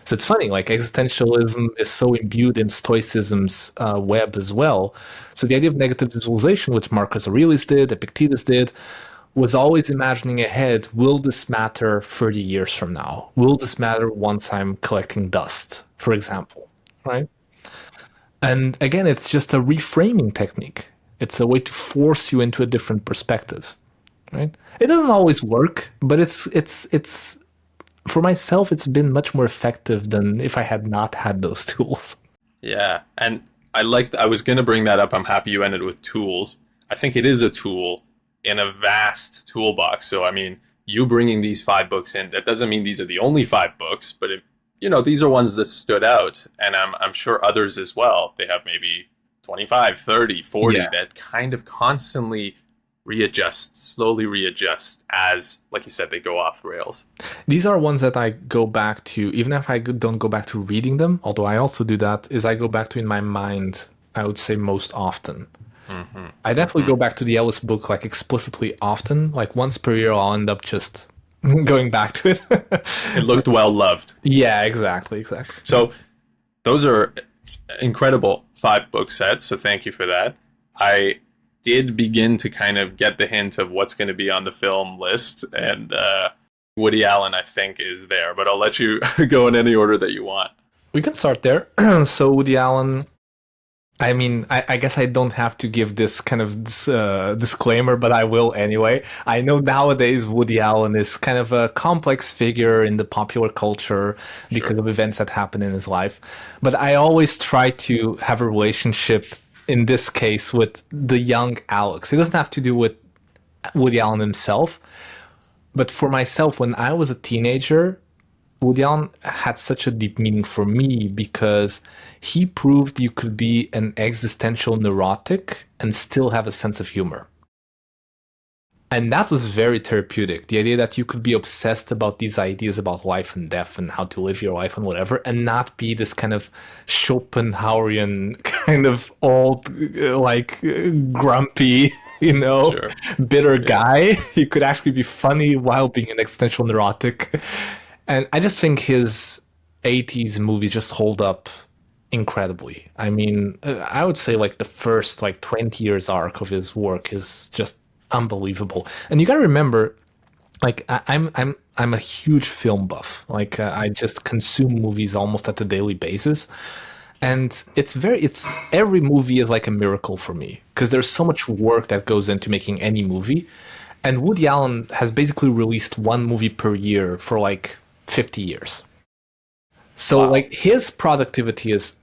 So it's funny, like existentialism is so imbued in Stoicism's web as well. So the idea of negative visualization, which Marcus Aurelius did, Epictetus did, was always imagining ahead, will this matter 30 years from now? Will this matter once I'm collecting dust, for example, right? And again, it's just a reframing technique. It's a way to force you into a different perspective, right? It doesn't always work, but it's for myself, it's been much more effective than if I had not had those tools. Yeah, and I was going to bring that up. I'm happy you ended with tools. I think it is a tool in a vast toolbox. So, I mean, you bringing these 5 books in, that doesn't mean these are the only 5 books, but these are ones that stood out, and I'm sure others as well. They have maybe 25, 30, 40 Yeah. that kind of constantly slowly readjust as, like you said, they go off the rails. These are ones that I go back to, even if I don't go back to reading them, although I also do that, is I go back to in my mind, I would say most often. Hmm. I definitely Hmm. go back to the Ellis book like explicitly often. Like once per year, I'll end up just going back to it. It looked well loved. Yeah, exactly, exactly. So those are incredible 5 book sets. So thank you for that. I did begin to kind of get the hint of what's going to be on the film list, and Woody Allen, I think, is there. But I'll let you go in any order that you want. We can start there. So Woody Allen. I mean, I guess I don't have to give this kind of disclaimer, but I will anyway. I know nowadays Woody Allen is kind of a complex figure in the popular culture because Sure. of events that happen in his life. But I always try to have a relationship, in this case, with the young Alex. It doesn't have to do with Woody Allen himself, but for myself, when I was a teenager, Woody Allen had such a deep meaning for me because he proved you could be an existential neurotic and still have a sense of humor. And that was very therapeutic. The idea that you could be obsessed about these ideas about life and death and how to live your life and whatever, and not be this kind of Schopenhauerian kind of old, grumpy, Sure. bitter Yeah. guy. You could actually be funny while being an existential neurotic. And I just think his 80s movies just hold up incredibly. I mean, I would say like the first like 20 years arc of his work is just unbelievable. And you got to remember, like I'm a huge film buff. Like I just consume movies almost at a daily basis. And it's every movie is like a miracle for me because there's so much work that goes into making any movie. And Woody Allen has basically released one movie per year for like 50 years. So Wow. like his productivity is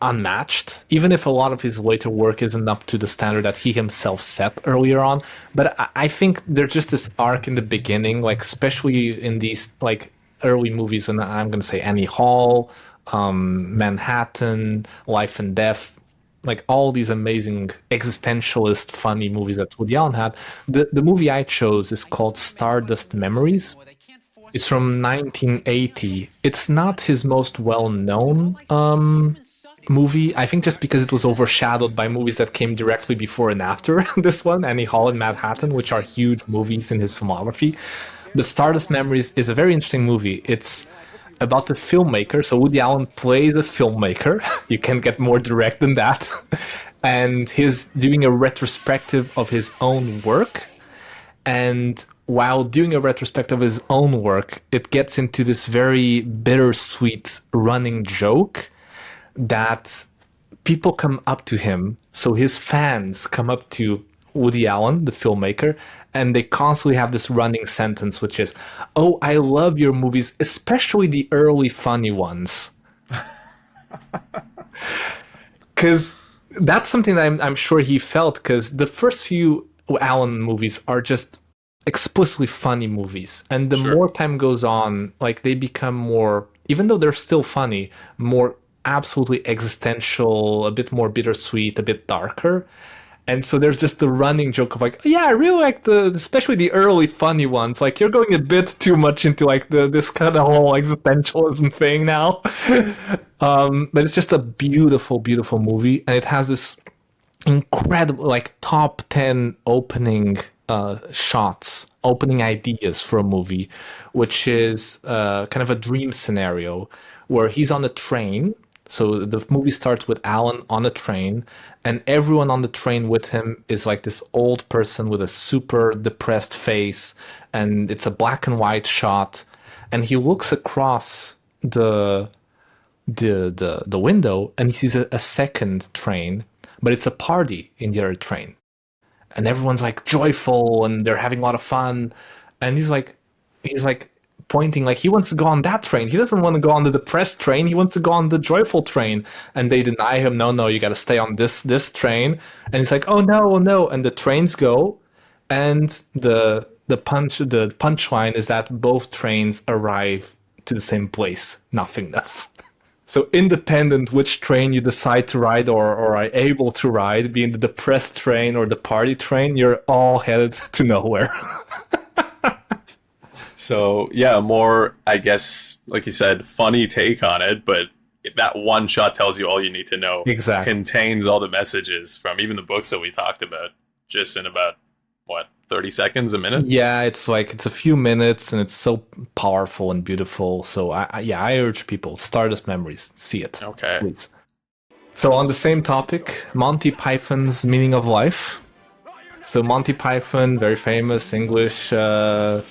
unmatched, even if a lot of his later work isn't up to the standard that he himself set earlier on. But I think there's just this arc in the beginning, like especially in these like early movies, and I'm gonna say Annie Hall, Manhattan, Life and Death, like all these amazing existentialist funny movies that Woody Allen had. The movie I chose is called Stardust Memories. It's from 1980. It's not his most well-known movie. I think just because it was overshadowed by movies that came directly before and after this one, Annie Hall and Manhattan, which are huge movies in his filmography. The Stardust Memories is a very interesting movie. It's about the filmmaker. So Woody Allen plays a filmmaker. You can't get more direct than that. And he's doing a retrospective of his own work. And while doing a retrospective of his own work, it gets into this very bittersweet running joke that people come up to him. So his fans come up to Woody Allen, the filmmaker, and they constantly have this running sentence, which is, "Oh, I love your movies, especially the early funny ones." Because that's something that I'm sure he felt, because the first few Allen movies are just explicitly funny movies. And the Sure. more time goes on, like they become more, even though they're still funny, more absolutely existential, a bit more bittersweet, a bit darker. And so there's just the running joke of like, yeah, I really like especially the early funny ones. Like you're going a bit too much into like this kind of whole existentialism thing now. But it's just a beautiful, beautiful movie, and it has this incredible like top 10 opening shots, opening ideas for a movie, which is kind of a dream scenario where he's on a train. So the movie starts with Alan on a train, and everyone on the train with him is like this old person with a super depressed face, and it's a black and white shot, and he looks across the window and he sees a second train, but it's a party in the other train, and everyone's like joyful and they're having a lot of fun, and he's like pointing like he wants to go on that train. He doesn't want to go on the depressed train. He wants to go on the joyful train, and they deny him. No, no, you got to stay on this train. And he's like, oh no, oh no, and the trains go, and the punchline is that both trains arrive to the same place, nothingness. So independent which train you decide to ride or are able to ride, being the depressed train or the party train, you're all headed to nowhere. So yeah, more, I guess, like you said, funny take on it, but that one shot tells you all you need to know. Exactly. Contains all the messages from even the books that we talked about, just in about, what, 30 seconds, a minute? Yeah, it's like it's a few minutes and it's so powerful and beautiful. So I urge people, Stardust Memories, see it. Okay. Please. So on the same topic, Monty Python's Meaning of Life. So Monty Python, very famous English, I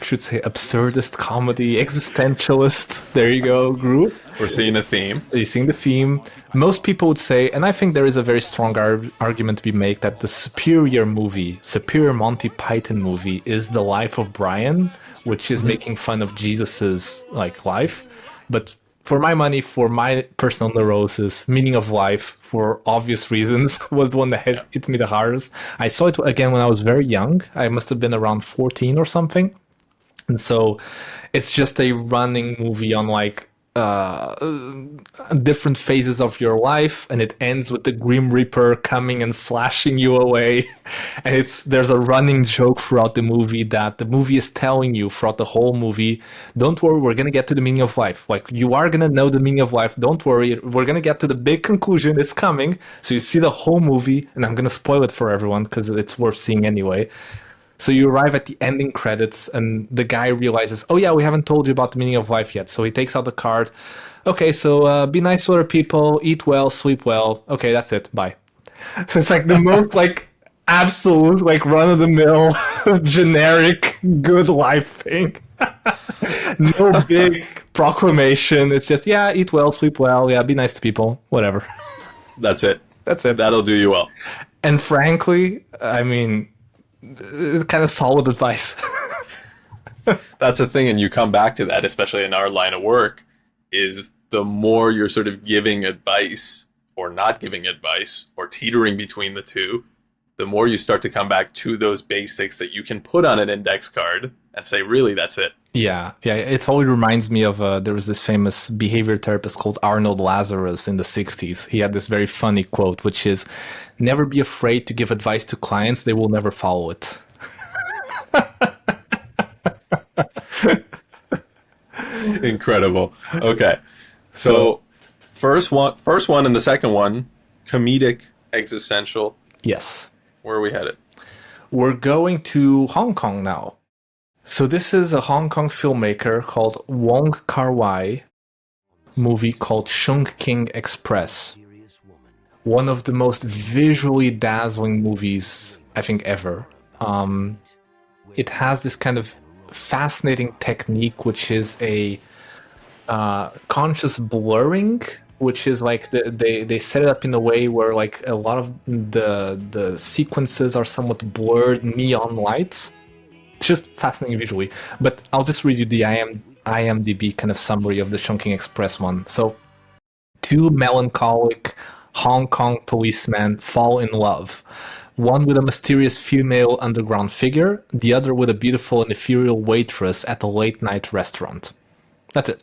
should say absurdist comedy, existentialist, there you go, group. We're seeing a theme. You're seeing the theme. Most people would say, and I think there is a very strong argument to be made, that the superior Monty Python movie is The Life of Brian, which is making fun of Jesus's like life. But for my money, for my personal neurosis, Meaning of Life, for obvious reasons, was the one that hit me the hardest. I saw it again when I was very young. I must have been around 14 or something. And so it's just a running movie on like different phases of your life, and it ends with the Grim Reaper coming and slashing you away. And there's a running joke throughout the movie that the movie is telling you throughout the whole movie, don't worry, we're gonna get to the meaning of life. Like, you are gonna know the meaning of life, don't worry, we're gonna get to the big conclusion, it's coming. So you see the whole movie, and I'm gonna spoil it for everyone because it's worth seeing anyway. So you arrive at the ending credits, and the guy realizes, oh yeah, we haven't told you about the meaning of life yet. So he takes out the card. Okay, so be nice to other people, eat well, sleep well. Okay, that's it. Bye. So it's like the most like absolute like run-of-the-mill generic good life thing. No big proclamation. It's just, yeah, eat well, sleep well. Yeah, be nice to people. Whatever. That's it. That's it. That'll do you well. And frankly, I mean, it's kind of solid advice. That's the thing, and you come back to that, especially in our line of work, is the more you're sort of giving advice or not giving advice or teetering between the two, the more you start to come back to those basics that you can put on an index card and say, really, that's it. Yeah. It always reminds me of there was this famous behavior therapist called Arnold Lazarus in the 60s. He had this very funny quote, which is, never be afraid to give advice to clients. They will never follow it. Incredible. Okay. So first one and the second one, comedic, existential. Yes. Where are we headed? We're going to Hong Kong now. So this is a Hong Kong filmmaker called Wong Kar-wai, movie called Chungking Express. One of the most visually dazzling movies I think ever. It has this kind of fascinating technique, which is a conscious blurring which is like they set it up in a way where like a lot of the sequences are somewhat blurred neon lights. It's just fascinating visually. But I'll just read you the IMDb kind of summary of the Chungking Express one. So, two melancholic Hong Kong policemen fall in love. One with a mysterious female underground figure, the other with a beautiful and ethereal waitress at a late night restaurant. That's it.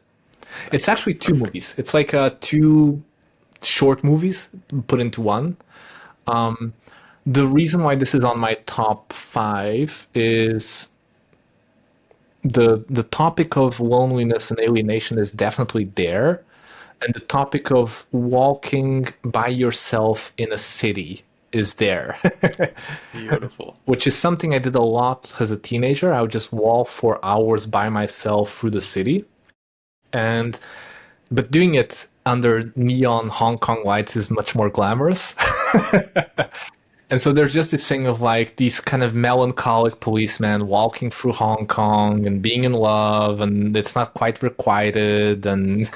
It's actually two movies. It's like two short movies put into one. The reason why this is on my top 5 is the topic of loneliness and alienation is definitely there, and the topic of walking by yourself in a city is there. Beautiful. Which is something I did a lot as a teenager. I would just walk for hours by myself through the city. But doing it under neon Hong Kong lights is much more glamorous. And so there's just this thing of like these kind of melancholic policemen walking through Hong Kong and being in love, and it's not quite requited, and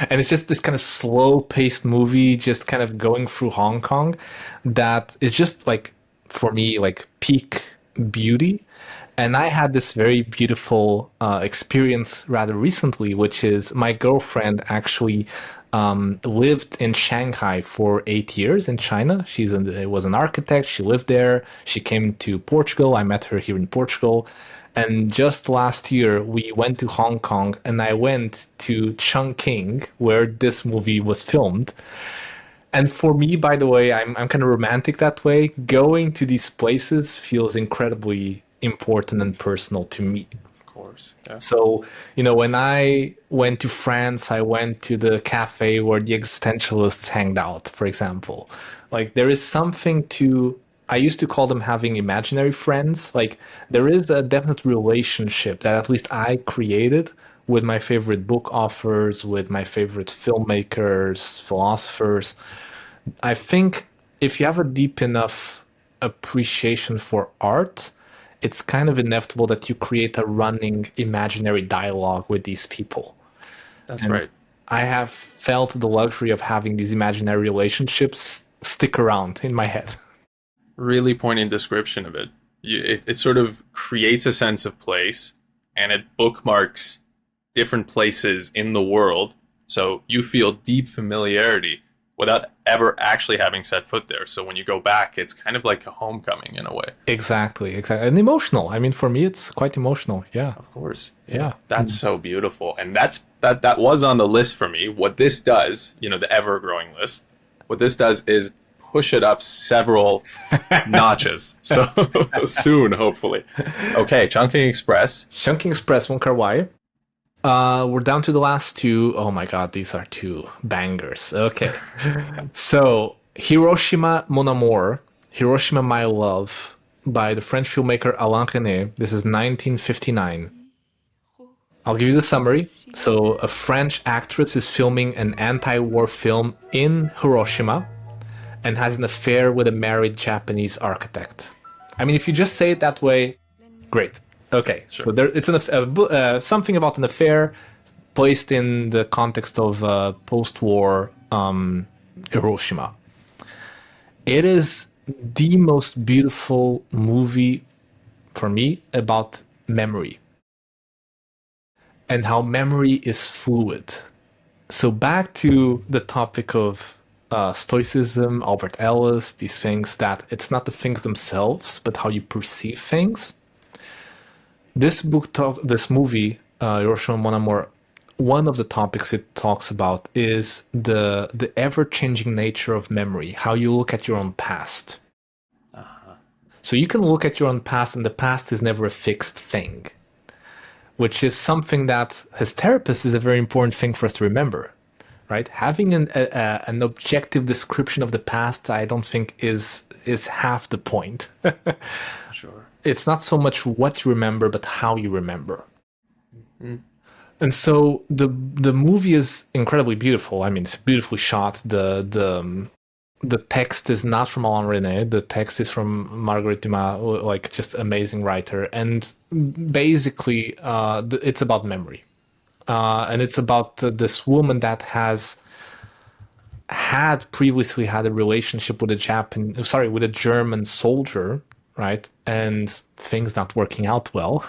and it's just this kind of slow-paced movie just kind of going through Hong Kong that is just like, for me, like peak beauty. And I had this very beautiful experience rather recently, which is my girlfriend actually lived in Shanghai for 8 years in China. Was an architect. She lived there. She came to Portugal. I met her here in Portugal. And just last year, we went to Hong Kong, and I went to Chungking, where this movie was filmed. And for me, by the way, I'm kind of romantic that way. Going to these places feels incredibly important and personal to me. Of course. Yeah. So, when I went to France, I went to the cafe where the existentialists hanged out, for example. Like, there is something to, I used to call them having imaginary friends. Like, there is a definite relationship that at least I created with my favorite book authors, with my favorite filmmakers, philosophers. I think if you have a deep enough appreciation for art, it's kind of inevitable that you create a running imaginary dialogue with these people. That's right. I have felt the luxury of having these imaginary relationships stick around in my head. Really poignant description of it. It sort of creates a sense of place, and it bookmarks different places in the world, so you feel deep familiarity without ever actually having set foot there. So when you go back, it's kind of like a homecoming in a way. Exactly. And emotional. I mean, for me, it's quite emotional. Yeah. Of course. Yeah. That's so beautiful. And that was on the list for me. What this does, the ever-growing list, what this does is push it up several notches. So soon, hopefully. Okay, Chungking Express. Chungking Express, Wong Kar-wai. We're down to the last two. Oh my god, these are two bangers. Okay. So, Hiroshima Mon Amour, Hiroshima My Love, by the French filmmaker Alain Resnais. This is 1959. I'll give you the summary. So, a French actress is filming an anti-war film in Hiroshima and has an affair with a married Japanese architect. I mean, if you just say it that way, great. Okay, sure. So it's something about an affair placed in the context of post-war Hiroshima. It is the most beautiful movie for me about memory and how memory is fluid. So back to the topic of Stoicism, Albert Ellis, these things that it's not the things themselves, but how you perceive things. This movie, Hiroshima Mon Amour, one of the topics it talks about is the ever-changing nature of memory, how you look at your own past. So you can look at your own past, and the past is never a fixed thing, which is something that, as therapists, is a very important thing for us to remember, right? Having an objective description of the past, I don't think is half the point. Sure. It's not so much what you remember, but how you remember. Mm-hmm. And so the movie is incredibly beautiful. I mean, it's beautifully shot. The text is not from Alain Resnais. The text is from Marguerite Dumas, like just amazing writer. And basically, it's about memory. And it's about this woman that has had previously had a relationship with with a German soldier, right? And things not working out well.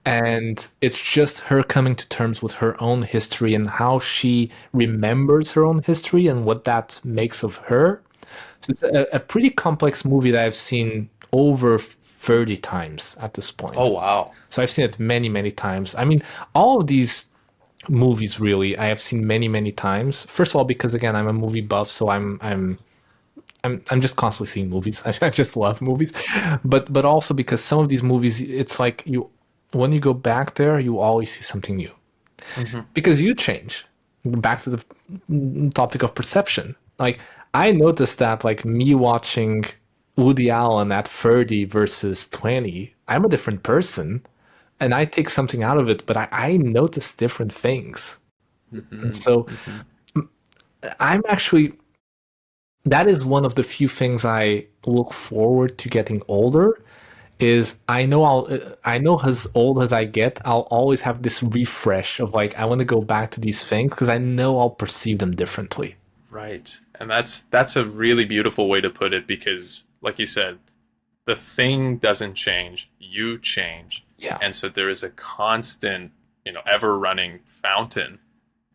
And it's just her coming to terms with her own history and how she remembers her own history and what that makes of her. So it's a pretty complex movie that I've seen over 30 times at this Oh point. wow. So I've seen it many, many times. I mean, all of these movies really I have seen many, many times. First of all, because again, I'm a movie buff, so I'm just constantly seeing movies. I just love movies. But also because some of these movies, it's like you when you go back there, you always see something new. Hmm. Because you change. Back to the topic of perception. Like I noticed that like me watching Woody Allen at 30 versus 20, I'm a different person and I take something out of it, but I notice different things. And Hmm. so Hmm. I'm actually, that is one of the few things I look forward to getting older is I know as old as I get, I'll always have this refresh of like I want to go back to these things because I know I'll perceive them differently. Right. And that's a really beautiful way to put it because, like you said, the thing doesn't change, you change. Yeah, And so there is a constant, ever running fountain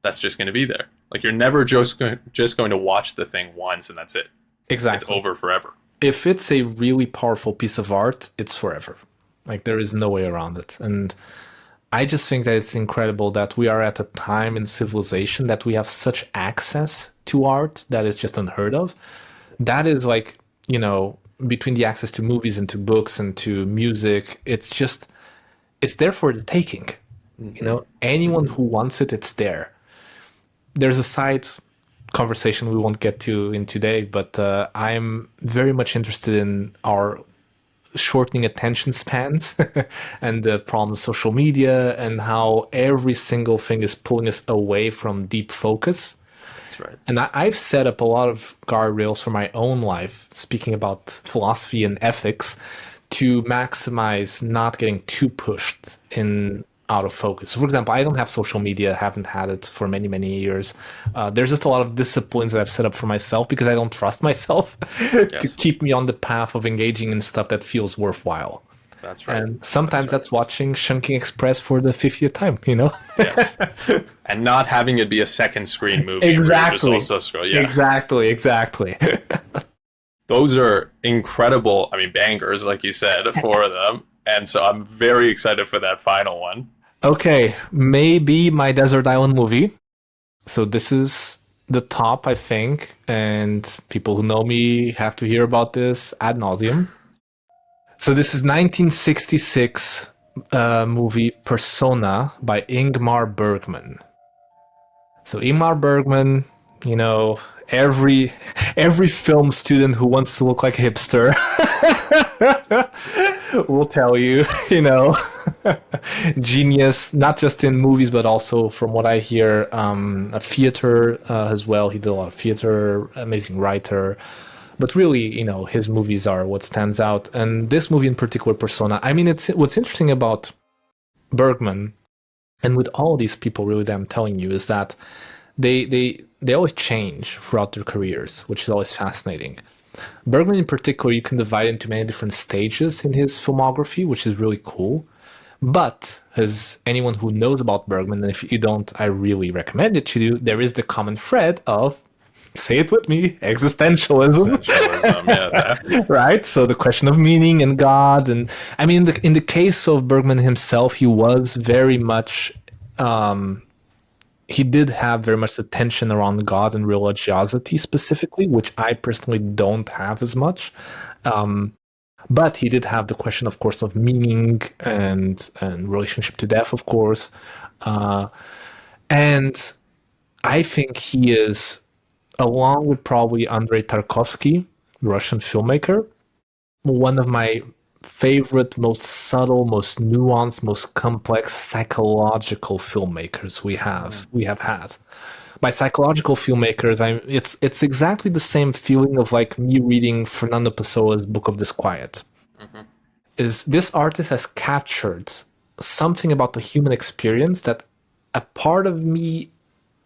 that's just going to be there. Like you're never just going to watch the thing once and that's it. It's exactly. over forever. If it's a really powerful piece of art, it's forever. Like there is no way around it. And I just think that it's incredible that we are at a time in civilization that we have such access to art that is just unheard of. That is like, between the access to movies and to books and to music, it's there for the taking. Hmm. Anyone Hmm. who wants it, it's there. There's a side conversation we won't get to in today, but I'm very much interested in our shortening attention spans and the problems of social media and how every single thing is pulling us away from deep focus. That's right. And I've set up a lot of guardrails for my own life, speaking about philosophy and ethics, to maximize not getting too pushed in out of focus. So, for example, I don't have social media, haven't had it for many, many years. There's just a lot of disciplines that I've set up for myself because I don't trust myself to Yes. keep me on the path of engaging in stuff that feels worthwhile. That's right. And That's sometimes right. that's watching Shunking Express for the 50th time? Yes. And not having it be a second screen movie where you're just Exactly. also scroll. Yeah. Exactly. Exactly. Those are incredible, I mean, bangers, like you said, for them. And so I'm very excited for that final one. Okay, maybe my Desert Island movie. So this is the top, I think, and people who know me have to hear about this ad nauseum. So this is 1966 movie Persona by Ingmar Bergman. So Ingmar Bergman, you know, every every film student who wants to look like a hipster will tell you, genius, not just in movies, but also from what I hear, a theater as well. He did a lot of theater, amazing writer. But really, his movies are what stands out. And this movie in particular, Persona, I mean, it's what's interesting about Bergman and with all these people really that I'm telling you is that they always change throughout their careers, which is always fascinating. Bergman in particular, you can divide into many different stages in his filmography, which is really cool. But as anyone who knows about Bergman, and if you don't, I really recommend it to you, there is the common thread of, say it with me, existentialism. Essentialism, yeah. Right? So the question of meaning and God, and I mean, in the case of Bergman himself, he was very much, he did have very much the tension around God and religiosity specifically, which I personally don't have as much. But he did have the question, of course, of meaning and relationship to death, of course. And I think he is, along with probably Andrei Tarkovsky, Russian filmmaker, one of my favorite, most subtle, most nuanced, most complex psychological filmmakers we have had. By psychological filmmakers, it's exactly the same feeling of like me reading Fernando Pessoa's Book of Disquiet. Hmm. Is this artist has captured something about the human experience that a part of me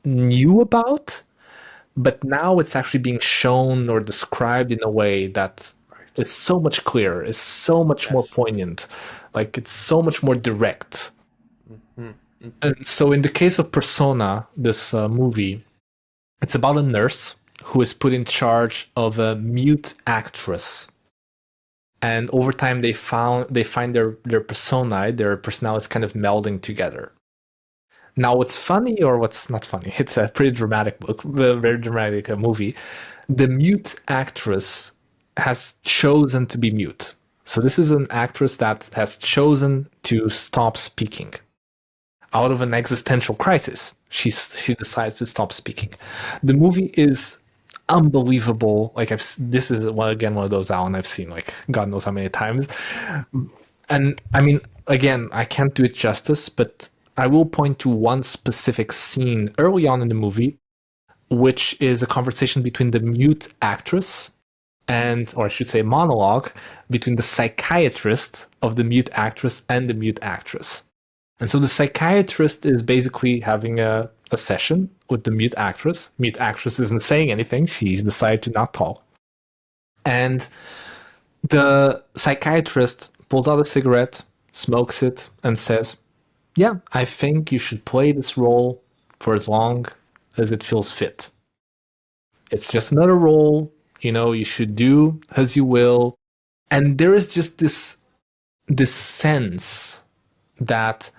knew about, but now it's actually being shown or described in a way that Right. is so much clearer, is so much more Yes. poignant, like it's so much more direct. Mm-hmm. And so in the case of Persona, this movie, it's about a nurse who is put in charge of a mute actress. And over time they find their personae, their personalities kind of melding together. Now what's funny, or what's not funny, it's a pretty dramatic book, a very dramatic movie. The mute actress has chosen to be mute. So this is an actress that has chosen to stop speaking. Out of an existential crisis, she decides to stop speaking. The movie is unbelievable. Like this is again one of those Alan I've seen like God knows how many times. And I mean, again, I can't do it justice, but I will point to one specific scene early on in the movie, which is a conversation between the mute actress and, or I should say, monologue between the psychiatrist of the mute actress and the mute actress. And so the psychiatrist is basically having a session with the mute actress. Mute actress isn't saying anything. She's decided to not talk. And the psychiatrist pulls out a cigarette, smokes it, and says, yeah, I think you should play this role for as long as it feels fit. It's just another role. You should do as you will. And there is just this sense that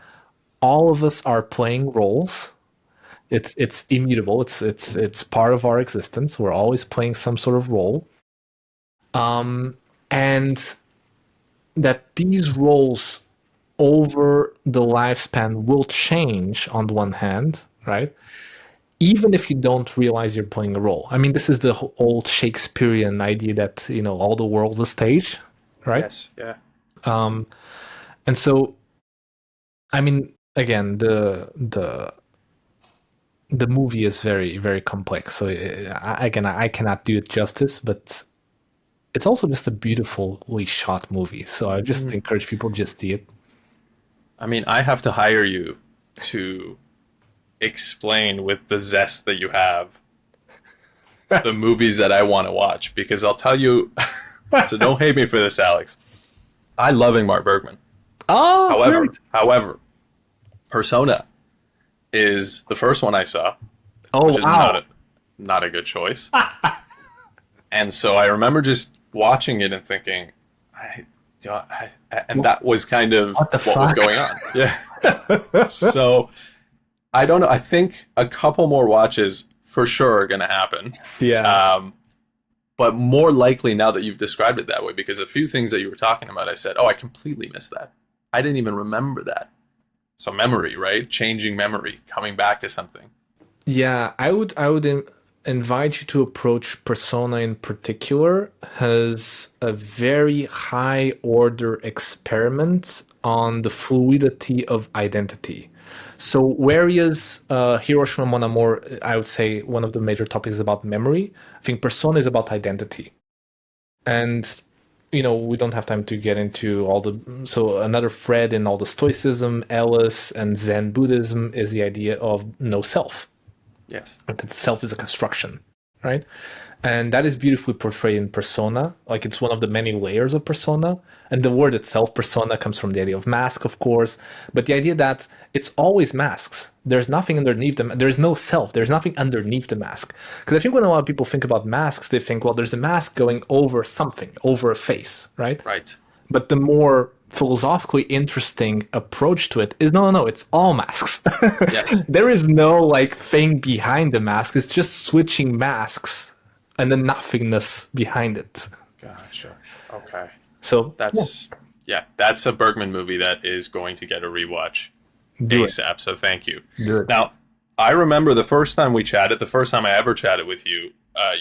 all of us are playing roles. It's immutable. It's part of our existence. We're always playing some sort of role. And that these roles over the lifespan will change on the one hand, right? Even if you don't realize you're playing a role. I mean, this is the old Shakespearean idea that, all the world's a stage, right? Yes. Yeah. And so, I mean, again, the movie is very, very complex. So again, I cannot do it justice, but it's also just a beautifully shot movie. So I just encourage people to just see it. I mean, I have to hire you to explain with the zest that you have the movies that I want to watch, because I'll tell you, so don't hate me for this, Alex. I love Ingmar Bergman. Oh, However, Persona is the first one I saw, oh, which is wow. not a good choice. And so I remember just watching it and thinking, and that was kind of What the was fuck? going on. Yeah. So I don't know. I think a couple more watches for sure are going to happen. Yeah. But more likely now that you've described it that way, because a few things that you were talking about, I said, oh, I completely missed that. I didn't even remember that. So memory, right? Changing memory, coming back to something. Yeah, I would invite you to approach Persona in particular as a very high order experiment on the fluidity of identity. So whereas Hiroshima Mon Amour, I would say one of the major topics is about memory, I think Persona is about identity. And we don't have time to get into all so another thread in all the Stoicism, Ellis, and Zen Buddhism is the idea of no self. Yes. That self is a construction, right? And that is beautifully portrayed in Persona. Like it's one of the many layers of Persona. And the word itself, persona, comes from the idea of mask, of course. But the idea that it's always masks. There's nothing underneath them. There's no self. There's nothing underneath the mask. Because I think when a lot of people think about masks, they think, well, there's a mask going over something, over a face, right? Right. But the more philosophically interesting approach to it is no, it's all masks. Yes. There is no thing behind the mask. It's just switching masks and the nothingness behind it. Gotcha. Okay. So That's a Bergman movie that is going to get a rewatch do it. ASAP. So thank you. Do it. Now, I remember the first time we chatted, the first time I ever chatted with you,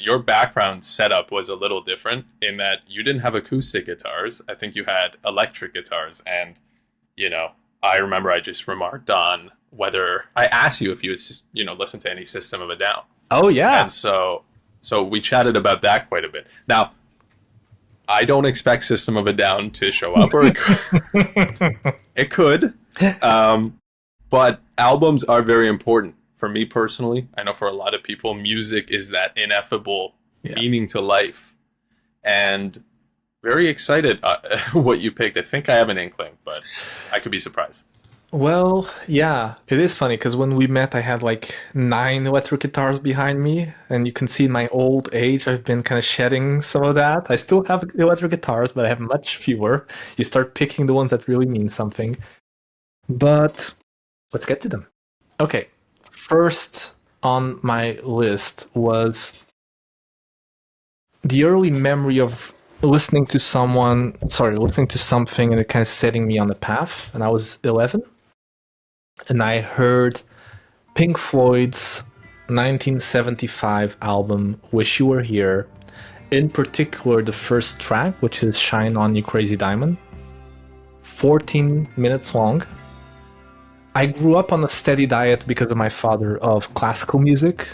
your background setup was a little different in that you didn't have acoustic guitars. I think you had electric guitars. And, I remember I just remarked on whether I asked you if you would, listen to any System of a Down. Oh, yeah. And so we chatted about that quite a bit. Now, I don't expect System of a Down to show up, or it could. But albums are very important For me personally, I know for a lot of people, music is that ineffable Yeah. meaning to life. And very excited what you picked. I think I have an inkling, but I could be surprised. Well, yeah, it is funny because when we met, I had like 9 electric guitars behind me, and you can see in my old age, I've been kind of shedding some of that. I still have electric guitars, but I have much fewer. You start picking the ones that really mean something. But let's get to them. Okay, first on my list was the early memory of listening to listening to something and it kind of setting me on the path. And I was 11 and I heard Pink Floyd's 1975 album, Wish You Were Here. In particular, the first track, which is Shine On You Crazy Diamond, 14 minutes long. I grew up on a steady diet because of my father of classical music.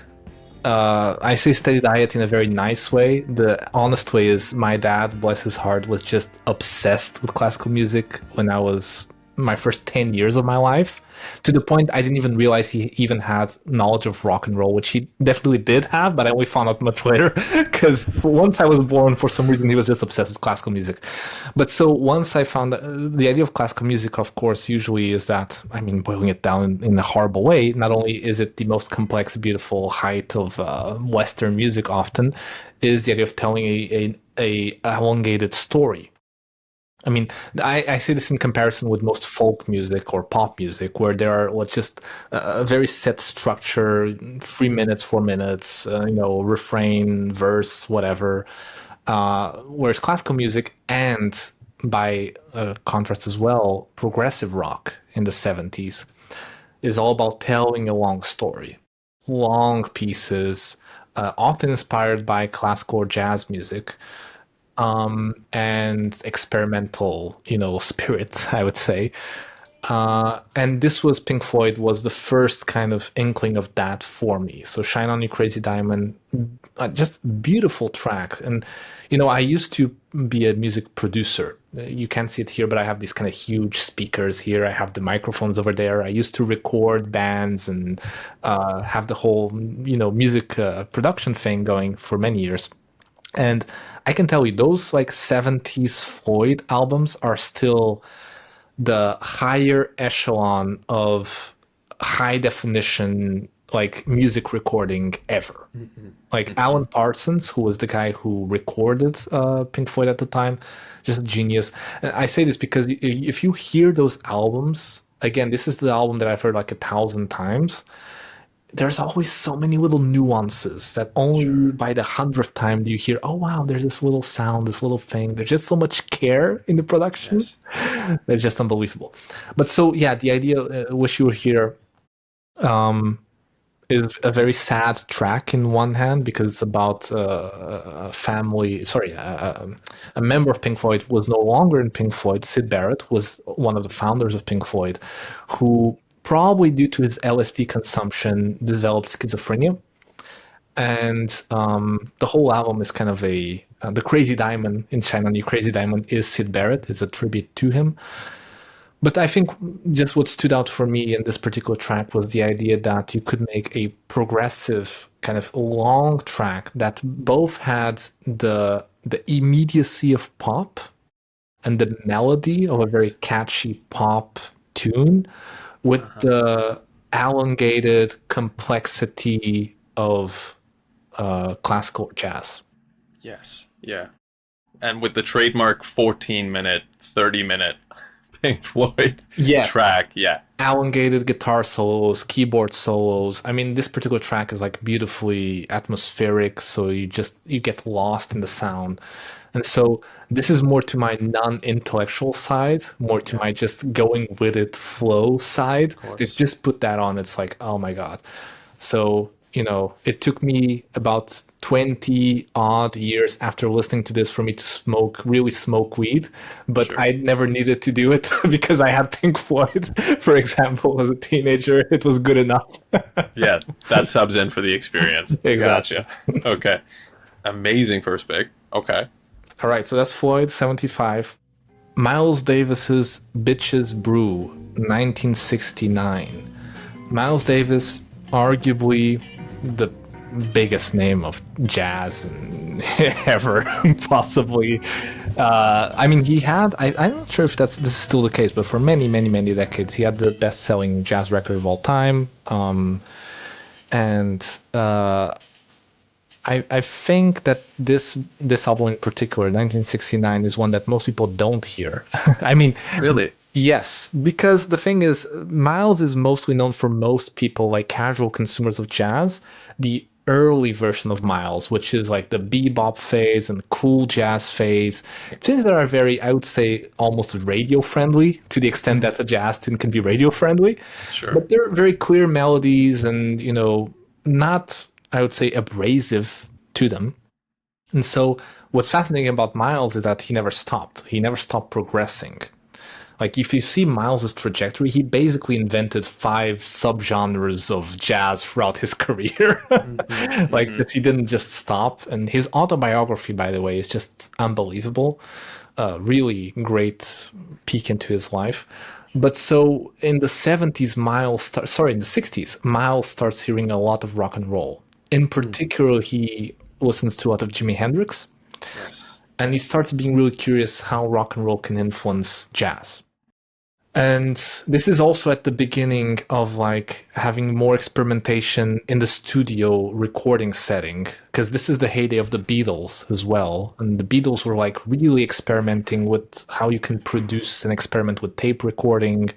I say steady diet in a very nice way. The honest way is my dad, bless his heart, was just obsessed with classical music when I was my first 10 years of my life, to the point I didn't even realize he even had knowledge of rock and roll, which he definitely did have, but I only found out much later because once I was born, for some reason, he was just obsessed with classical music. But so once I found the idea of classical music, of course, usually is that, I mean, boiling it down in a horrible way, not only is it the most complex, beautiful height of Western music often, is the idea of telling a elongated story. I mean, I say this in comparison with most folk music or pop music, where there are just a very set structure, 3 minutes, 4 minutes, refrain, verse, whatever. Whereas classical music and, by contrast as well, progressive rock in the 70s is all about telling a long story, long pieces, often inspired by classical or jazz music, and experimental, spirit, I would say. And this was Pink Floyd was the first kind of inkling of that for me. So Shine On You Crazy Diamond, just beautiful track. And, I used to be a music producer. You can't see it here, but I have these kind of huge speakers here. I have the microphones over there. I used to record bands and have the whole, music production thing going for many years. And I can tell you, those like 70s Floyd albums are still the higher echelon of high definition like music recording ever. Like Alan Parsons, who was the guy who recorded Pink Floyd at the time, just a genius. And I say this because if you hear those albums, again, this is the album that I've heard like 1,000 times. There's always so many little nuances that only by the 100th time do you hear, oh wow, there's this little sound, this little thing. There's just so much care in the production. Yes. They're just unbelievable. But so, yeah, the idea, Wish You Were Here, is a very sad track in one hand because it's about a member of Pink Floyd was no longer in Pink Floyd. Syd Barrett was one of the founders of Pink Floyd, who probably due to his LSD consumption, developed schizophrenia. And the whole album is kind of the Crazy Diamond in Shine On You Crazy Diamond is Syd Barrett. It's a tribute to him. But I think just what stood out for me in this particular track was the idea that you could make a progressive kind of long track that both had the immediacy of pop and the melody of a very catchy pop tune, with the elongated complexity of classical jazz. Yes, yeah. And with the trademark 14-minute, 30-minute Pink Floyd track, yeah. Elongated guitar solos, keyboard solos. I mean, this particular track is like beautifully atmospheric, so you get lost in the sound. And so this is more to my non-intellectual side, more to my just going with it flow side. To just put that on, it's like, oh my God. So, it took me about 20 odd years after listening to this for me to really smoke weed, but I never needed to do it because I had Pink Floyd, for example, as a teenager. It was good enough. Yeah, that subs in for the experience. Exactly. Gotcha. Okay. Amazing first pick. Okay. All right, so that's Floyd, 75. Miles Davis's Bitches Brew, 1969. Miles Davis, arguably the biggest name of jazz ever, possibly. I mean, he had, I'm not sure if this is still the case, but for many, many, many decades, he had the best-selling jazz record of all time. And I think that this album in particular, 1969, is one that most people don't hear. I mean, Really? yes, because the thing is, Miles is mostly known for most people, like casual consumers of jazz, the early version of Miles, which is like the bebop phase and cool jazz phase, things that are very, I would say, almost radio friendly to the extent that a jazz tune can be radio friendly. Sure. But they're very clear melodies and, not, I would say, abrasive to them. And so what's fascinating about Miles is that he never stopped. He never stopped progressing. Like, if you see Miles's trajectory, he basically invented 5 subgenres of jazz throughout his career. Like, he didn't just stop. And his autobiography, by the way, is just unbelievable. Really great peek into his life. But so in the 70s, in the 60s, Miles starts hearing a lot of rock and roll. In particular, he listens to a lot of Jimi Hendrix. Yes. And he starts being really curious how rock and roll can influence jazz. And this is also at the beginning of like having more experimentation in the studio recording setting, because this is the heyday of the Beatles as well. And the Beatles were like really experimenting with how you can produce and experiment with tape recording,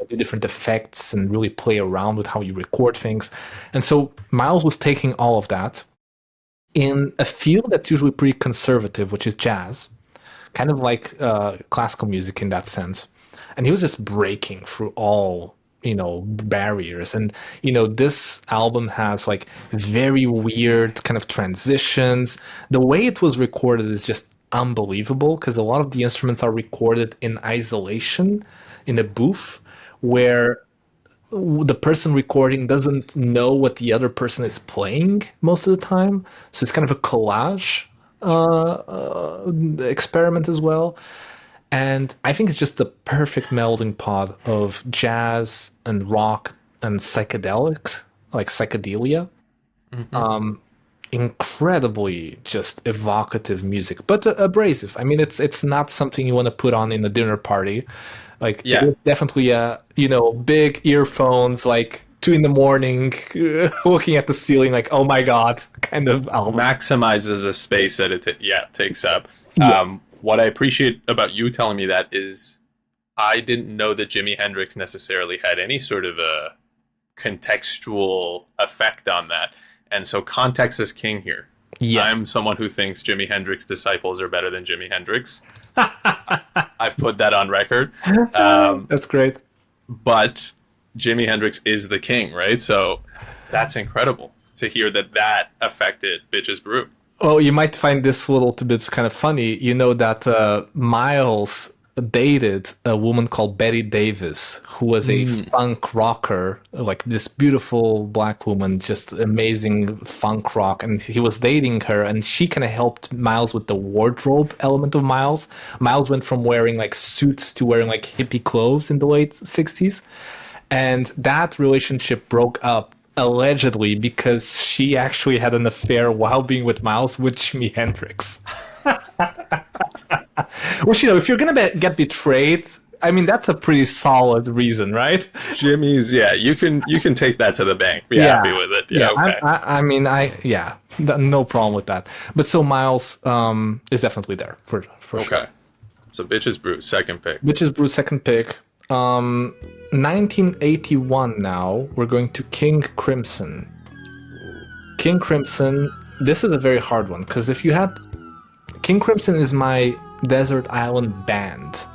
do different effects, and really play around with how you record things. And so Miles was taking all of that in a field that's usually pretty conservative, which is jazz, kind of like classical music in that sense. And he was just breaking through all, barriers. And, this album has like very weird kind of transitions. The way it was recorded is just unbelievable because a lot of the instruments are recorded in isolation in a booth where the person recording doesn't know what the other person is playing most of the time. So it's kind of a collage experiment as well. And I think it's just the perfect melding pot of jazz and rock and psychedelics, like psychedelia. Incredibly just evocative music, but abrasive. I mean, it's not something you want to put on in a dinner party. Like, it's definitely big earphones, like 2 a.m, looking at the ceiling, like, oh my God, kind of album. Maximizes the space that it takes up. Yeah. What I appreciate about you telling me that is I didn't know that Jimi Hendrix necessarily had any sort of a contextual effect on that. And so context is king here. Yeah. I'm someone who thinks Jimi Hendrix disciples are better than Jimi Hendrix. I've put that on record. That's great. But Jimi Hendrix is the king, right? So that's incredible to hear that affected Bitches Brew. Well, you might find this little bit kind of funny. You know that Miles dated a woman called Betty Davis, who was a funk rocker, like this beautiful black woman, just amazing funk rock. And he was dating her, and she kind of helped Miles with the wardrobe element of Miles. Miles went from wearing like suits to wearing like hippie clothes in the late 60s. And that relationship broke up allegedly because she actually had an affair while being with Miles with Jimi Hendrix. Which, if you're gonna get betrayed, I mean, that's a pretty solid reason, right? Jimmy's, you can take that to the bank. Be happy with it. Okay. No problem with that. But so Miles is definitely there for sure. Okay. So Bitches Brew, second pick. Bitches Brew, second pick. 1981 now, we're going to King Crimson. King Crimson, this is a very hard one, because if you had... King Crimson is my desert island band.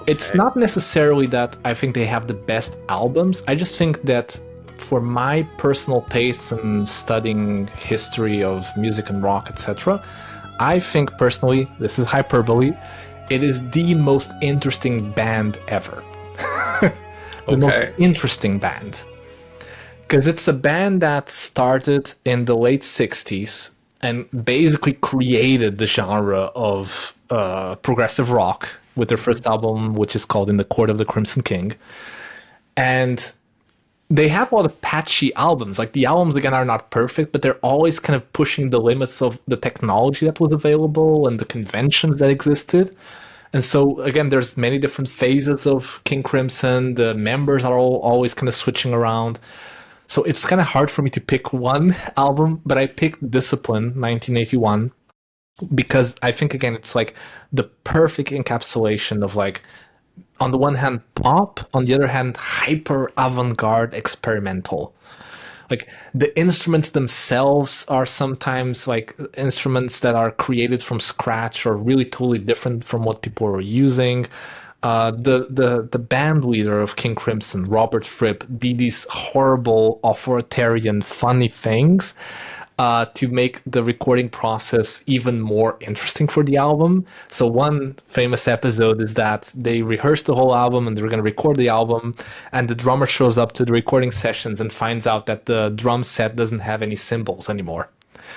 It's not necessarily that I think they have the best albums. I just think that for my personal tastes and studying history of music and rock, etc., I think personally, this is hyperbole, it is the most interesting band ever. The most interesting band. Because it's a band that started in the late 60s and basically created the genre of progressive rock with their first album, which is called In the Court of the Crimson King. And they have a lot of patchy albums. Like the albums again are not perfect, but they're always kind of pushing the limits of the technology that was available and the conventions that existed. And so again, there's many different phases of King Crimson. The members are all always kind of switching around. So it's kind of hard for me to pick one album, but I picked Discipline 1981 because I think again it's like the perfect encapsulation of like on the one hand pop, on the other hand hyper avant-garde experimental. Like the instruments themselves are sometimes like instruments that are created from scratch or really totally different from what people are using. The band leader of King Crimson, Robert Fripp, did these horrible authoritarian funny things to make the recording process even more interesting for the album. So one famous episode is that they rehearsed the whole album and they were going to record the album, and the drummer shows up to the recording sessions and finds out that the drum set doesn't have any cymbals anymore.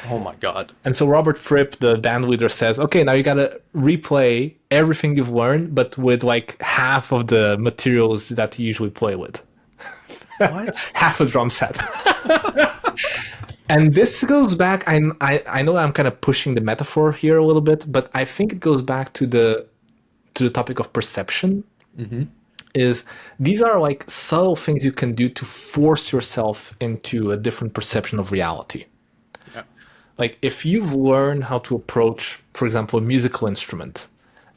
Oh my God. And so Robert Fripp, the band leader, says, okay, now you got to replay everything you've learned, but with like half of the materials that you usually play with. What? Half a drum set. And this goes back, I know I'm kind of pushing the metaphor here a little bit, but I think it goes back to the topic of perception. Mm-hmm. Is these are like subtle things you can do to force yourself into a different perception of reality. Yeah. Like if you've learned how to approach, for example, a musical instrument,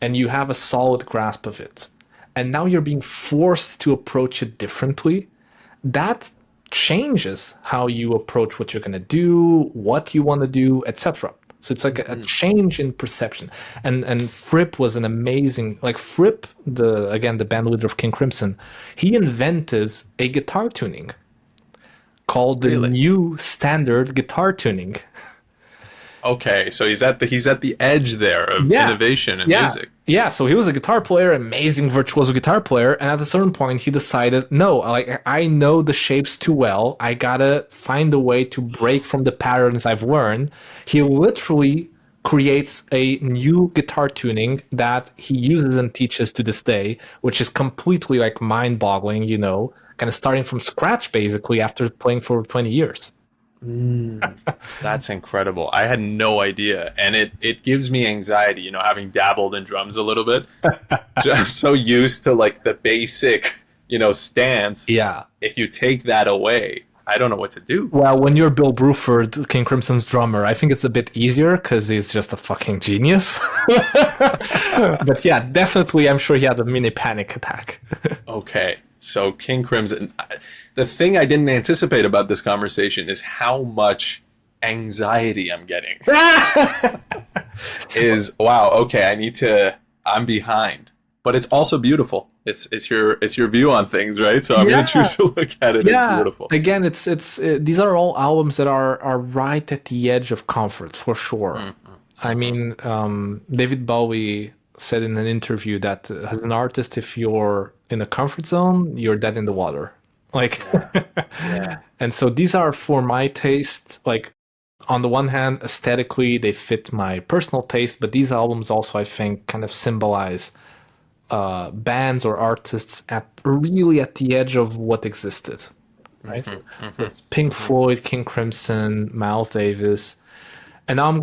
and you have a solid grasp of it, and now you're being forced to approach it differently, that changes how you approach what you're going to do, what you want to do, etc. So it's like a change in perception. And Fripp was an amazing, like Fripp, the band leader of King Crimson, he invented a guitar tuning called the new standard guitar tuning. Okay, so he's at the edge there of innovation in music. Yeah, so he was a guitar player, amazing virtuoso guitar player, and at a certain point he decided, no, like I know the shapes too well. I gotta find a way to break from the patterns I've learned. He literally creates a new guitar tuning that he uses and teaches to this day, which is completely like mind-boggling, you know, kind of starting from scratch basically after playing for 20 years. That's incredible. I had no idea, and it gives me anxiety, you know, having dabbled in drums a little bit. I'm so used to like the basic, you know, stance. Yeah. If you take that away, I don't know what to do. Well, when you're Bill Bruford, King Crimson's drummer, I think it's a bit easier because he's just a fucking genius. But yeah, definitely, I'm sure he had a mini panic attack. Okay. So King Crimson, the thing I didn't anticipate about this conversation is how much anxiety I'm getting. Wow, okay, I'm behind. But it's also beautiful. It's your view on things, right? So I'm gonna choose to look at it as beautiful. Again, these are all albums that are right at the edge of comfort for sure. Mm-hmm. I mean, David Bowie said in an interview that as an artist, if you're in a comfort zone, you're dead in the water. Like, and so these are for my taste. Like, on the one hand, aesthetically, they fit my personal taste, but these albums also, I think, kind of symbolize bands or artists really at the edge of what existed, right? Mm-hmm. Mm-hmm. So it's Pink Floyd, King Crimson, Miles Davis. And now I'm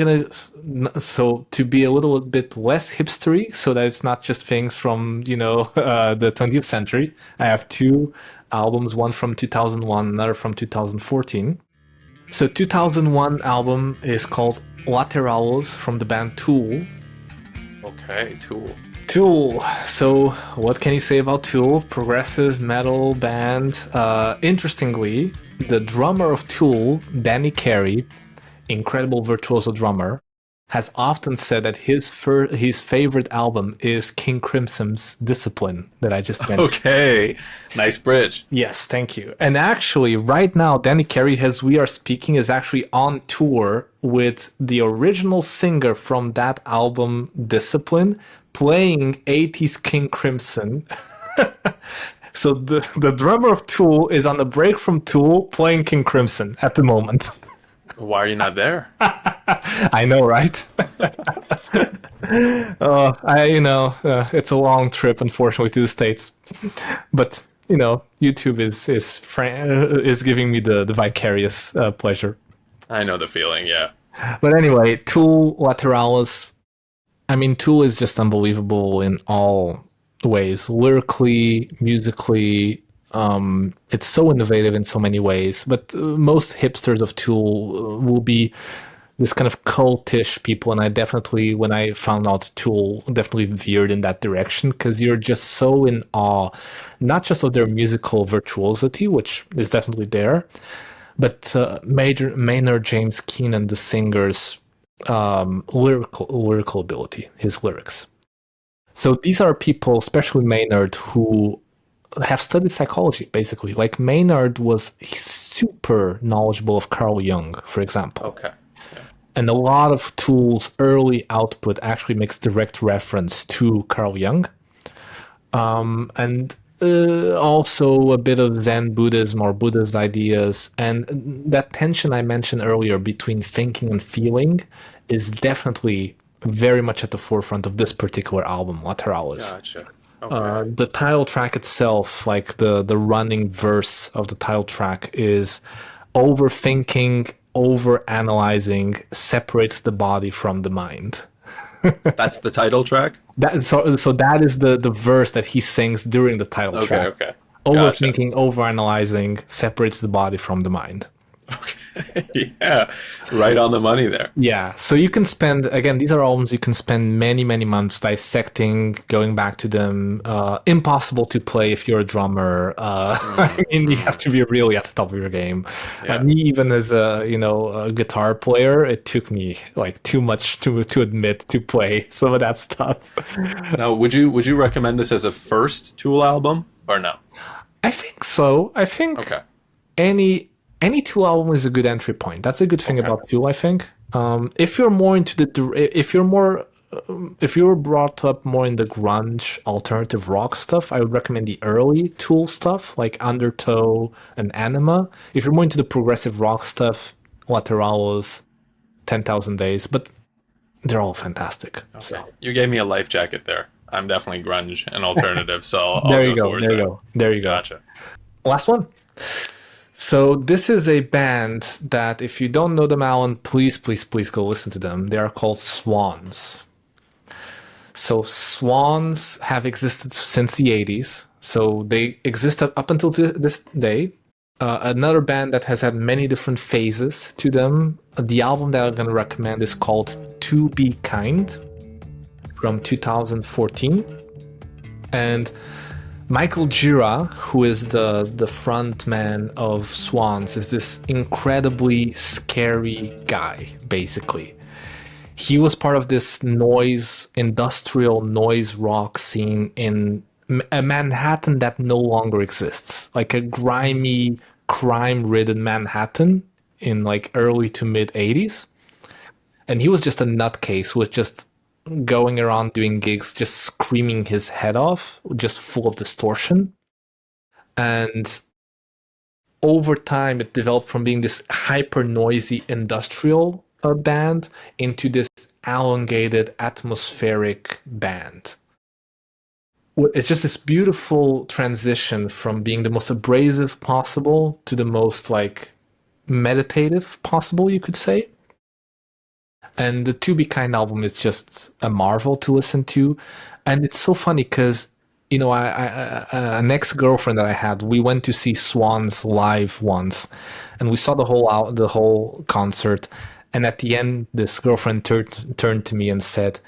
so to be a little bit less hipstery, so that it's not just things from, you know, the 20th century. I have two albums, one from 2001, another from 2014. So 2001 album is called Lateralos from the band Tool. Okay, Tool. So what can you say about Tool? Progressive metal band. Interestingly, the drummer of Tool, Danny Carey, incredible virtuoso drummer, has often said that his favorite album is King Crimson's Discipline that I just mentioned. Okay, nice bridge. Yes, thank you. And actually, right now, Danny Carey, as we are speaking, is actually on tour with the original singer from that album, Discipline, playing 80s King Crimson. So the drummer of Tool is on a break from Tool playing King Crimson at the moment. Why are you not there? I know, right? It's a long trip, unfortunately, to the States. But, YouTube is giving me the vicarious pleasure. I know the feeling, yeah. But anyway, Tool Lateralis. I mean, Tool is just unbelievable in all ways, lyrically, musically. It's so innovative in so many ways. But most hipsters of Tool will be this kind of cultish people, and I definitely, when I found out Tool, definitely veered in that direction because you're just so in awe, not just of their musical virtuosity, which is definitely there, but Maynard James Keenan, the singer's lyrical ability, his lyrics. So these are people, especially Maynard, who have studied psychology, basically. Like Maynard was super knowledgeable of Carl Jung, for example. Okay. And a lot of Tool's early output actually makes direct reference to Carl Jung. And also a bit of Zen Buddhism or Buddhist ideas. And that tension I mentioned earlier between thinking and feeling is definitely very much at the forefront of this particular album, Lateralis. Gotcha. Okay. The title track itself, like the running verse of the title track, is overthinking, overanalyzing separates the body from the mind. That's the title track? So that is the verse that he sings during the title track. Okay. Overthinking, overanalyzing separates the body from the mind. Okay. Yeah. Right on the money there. Yeah. So you can spend, again, these are albums you can spend many, many months dissecting, going back to them. Impossible to play if you're a drummer. I mean, you have to be really at the top of your game. Yeah. Me, even as a guitar player, it took me like too much to admit to play some of that stuff. Now, would you recommend this as a first Tool album or no? I think so. I think Okay. any Tool album is a good entry point. That's a good thing about Tool, I think. If you're more into if you're brought up more in the grunge alternative rock stuff, I would recommend the early Tool stuff like Undertow and Anima. If you're more into the progressive rock stuff, Lateralis, 10,000 Days, but they're all fantastic. Okay. So You gave me a life jacket there. I'm definitely grunge and alternative, so I'll there you go go. towards There you that. go. There you go. Gotcha. Last one. So this is a band that if you don't know them, Alan, please go listen to them. They are called Swans. So Swans have existed since the 80s. So they existed up until this day. Another band that has had many different phases to them. The album that I'm going to recommend is called To Be Kind from 2014. And Michael Gira, who is the front man of Swans, is this incredibly scary guy, basically. He was part of this industrial noise rock scene in a Manhattan that no longer exists. Like a grimy, crime-ridden Manhattan in like early to mid 80s. And he was just a nutcase who was just going around doing gigs, just screaming his head off, just full of distortion. And over time, it developed from being this hyper noisy industrial band into this elongated atmospheric band. It's just this beautiful transition from being the most abrasive possible to the most like meditative possible, you could say. And the To Be Kind album is just a marvel to listen to. And it's so funny because, an ex-girlfriend that I had, we went to see Swans live once. And we saw the whole concert. And at the end, this girlfriend turned to me and said,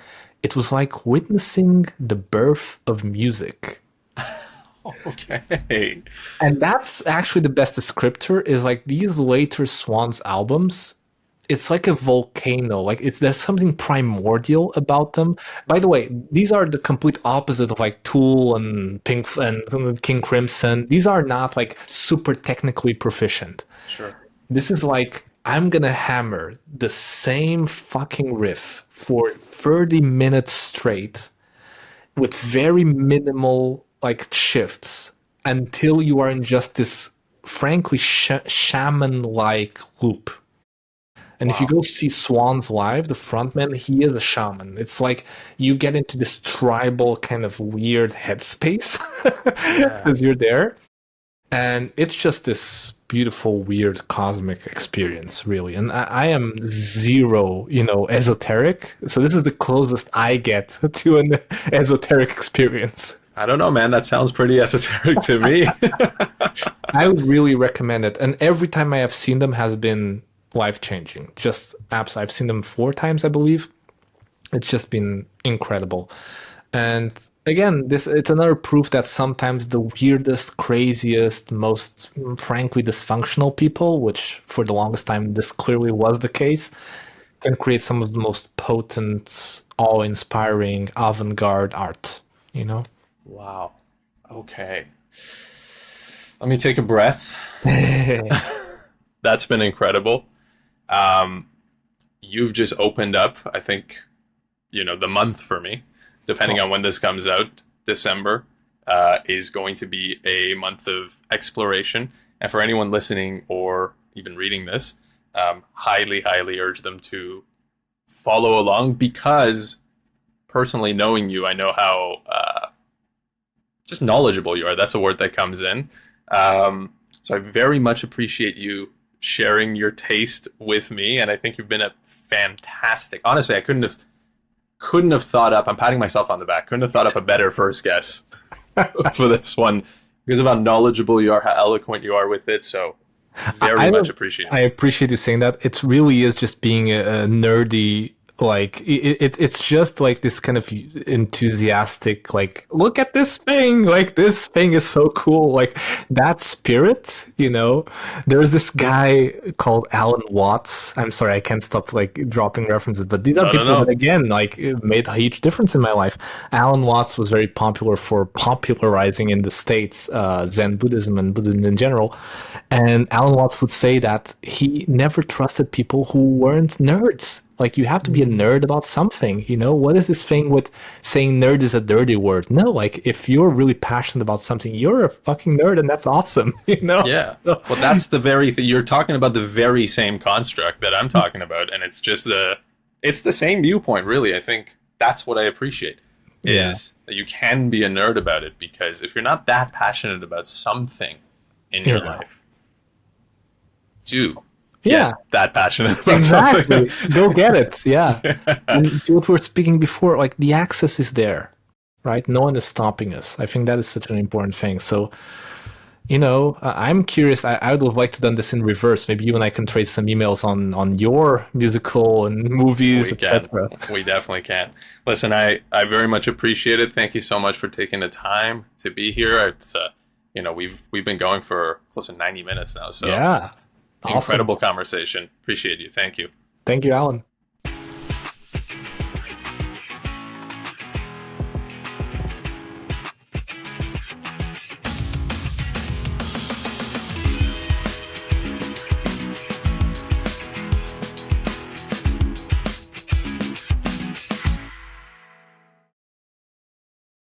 it was like witnessing the birth of music. Okay. And that's actually the best descriptor, is like these later Swans albums, it's like a volcano. Like there's something primordial about them. By the way, these are the complete opposite of like Tool and Pink and King Crimson. These are not like super technically proficient. Sure. This is like, I'm gonna hammer the same fucking riff for 30 minutes straight with very minimal like shifts until you are in just this frankly shaman-like loop. And if you go see Swans live, the frontman, he is a shaman. It's like you get into this tribal kind of weird headspace as you're there. And it's just this beautiful, weird, cosmic experience, really. And I am zero, esoteric. So this is the closest I get to an esoteric experience. I don't know, man. That sounds pretty esoteric to me. I would really recommend it. And every time I have seen them has been life-changing. Just absolutely. I've seen them 4 times, I believe. It's just been incredible. And again, it's another proof that sometimes the weirdest, craziest, most frankly dysfunctional people, which for the longest time this clearly was the case, can create some of the most potent, awe-inspiring, avant-garde art, Wow. Okay. Let me take a breath. That's been incredible. You've just opened up, I think, the month for me, depending on when this comes out. December is going to be a month of exploration. And for anyone listening or even reading this, highly, highly urge them to follow along, because personally knowing you, I know how just knowledgeable you are. That's a word that comes in. So I very much appreciate you sharing your taste with me, and I think you've been a fantastic. Honestly, I couldn't have thought up. I'm patting myself on the back. Couldn't have thought up a better first guess for this one, because of how knowledgeable you are, how eloquent you are with it. So very much appreciate it. I appreciate you saying that. It really is just being a nerdy. Like it's just like this kind of enthusiastic, like, look at this thing, like this thing is so cool, like that spirit. There's this guy called Alan Watts. I'm sorry, I can't stop like dropping references, but these are people that, again, like, it made a huge difference in my life. Alan Watts was very popular for popularizing in the States Zen Buddhism and Buddhism in general. And Alan Watts would say that he never trusted people who weren't nerds. Like, you have to be a nerd about something, What is this thing with saying nerd is a dirty word? No, like, if you're really passionate about something, you're a fucking nerd, and that's awesome, Yeah. Well, that's the very thing. You're talking about the very same construct that I'm talking about, and it's just it's the same viewpoint, really. I think that's what I appreciate, is that you can be a nerd about it, because if you're not that passionate about something in your life, that passionate about exactly something. Go get it. Yeah. And to what we were speaking before, like, the access is there, right? No one is stopping us. I think that is such an important thing. So I'm curious. I would have liked to done this in reverse. Maybe you and I can trade some emails on your musical and movies, etc. We definitely can. Listen, I very much appreciate it. Thank you so much for taking the time to be here. It's we've been going for close to 90 minutes now, so yeah. Incredible conversation. Appreciate you. Thank you. Thank you, Alan.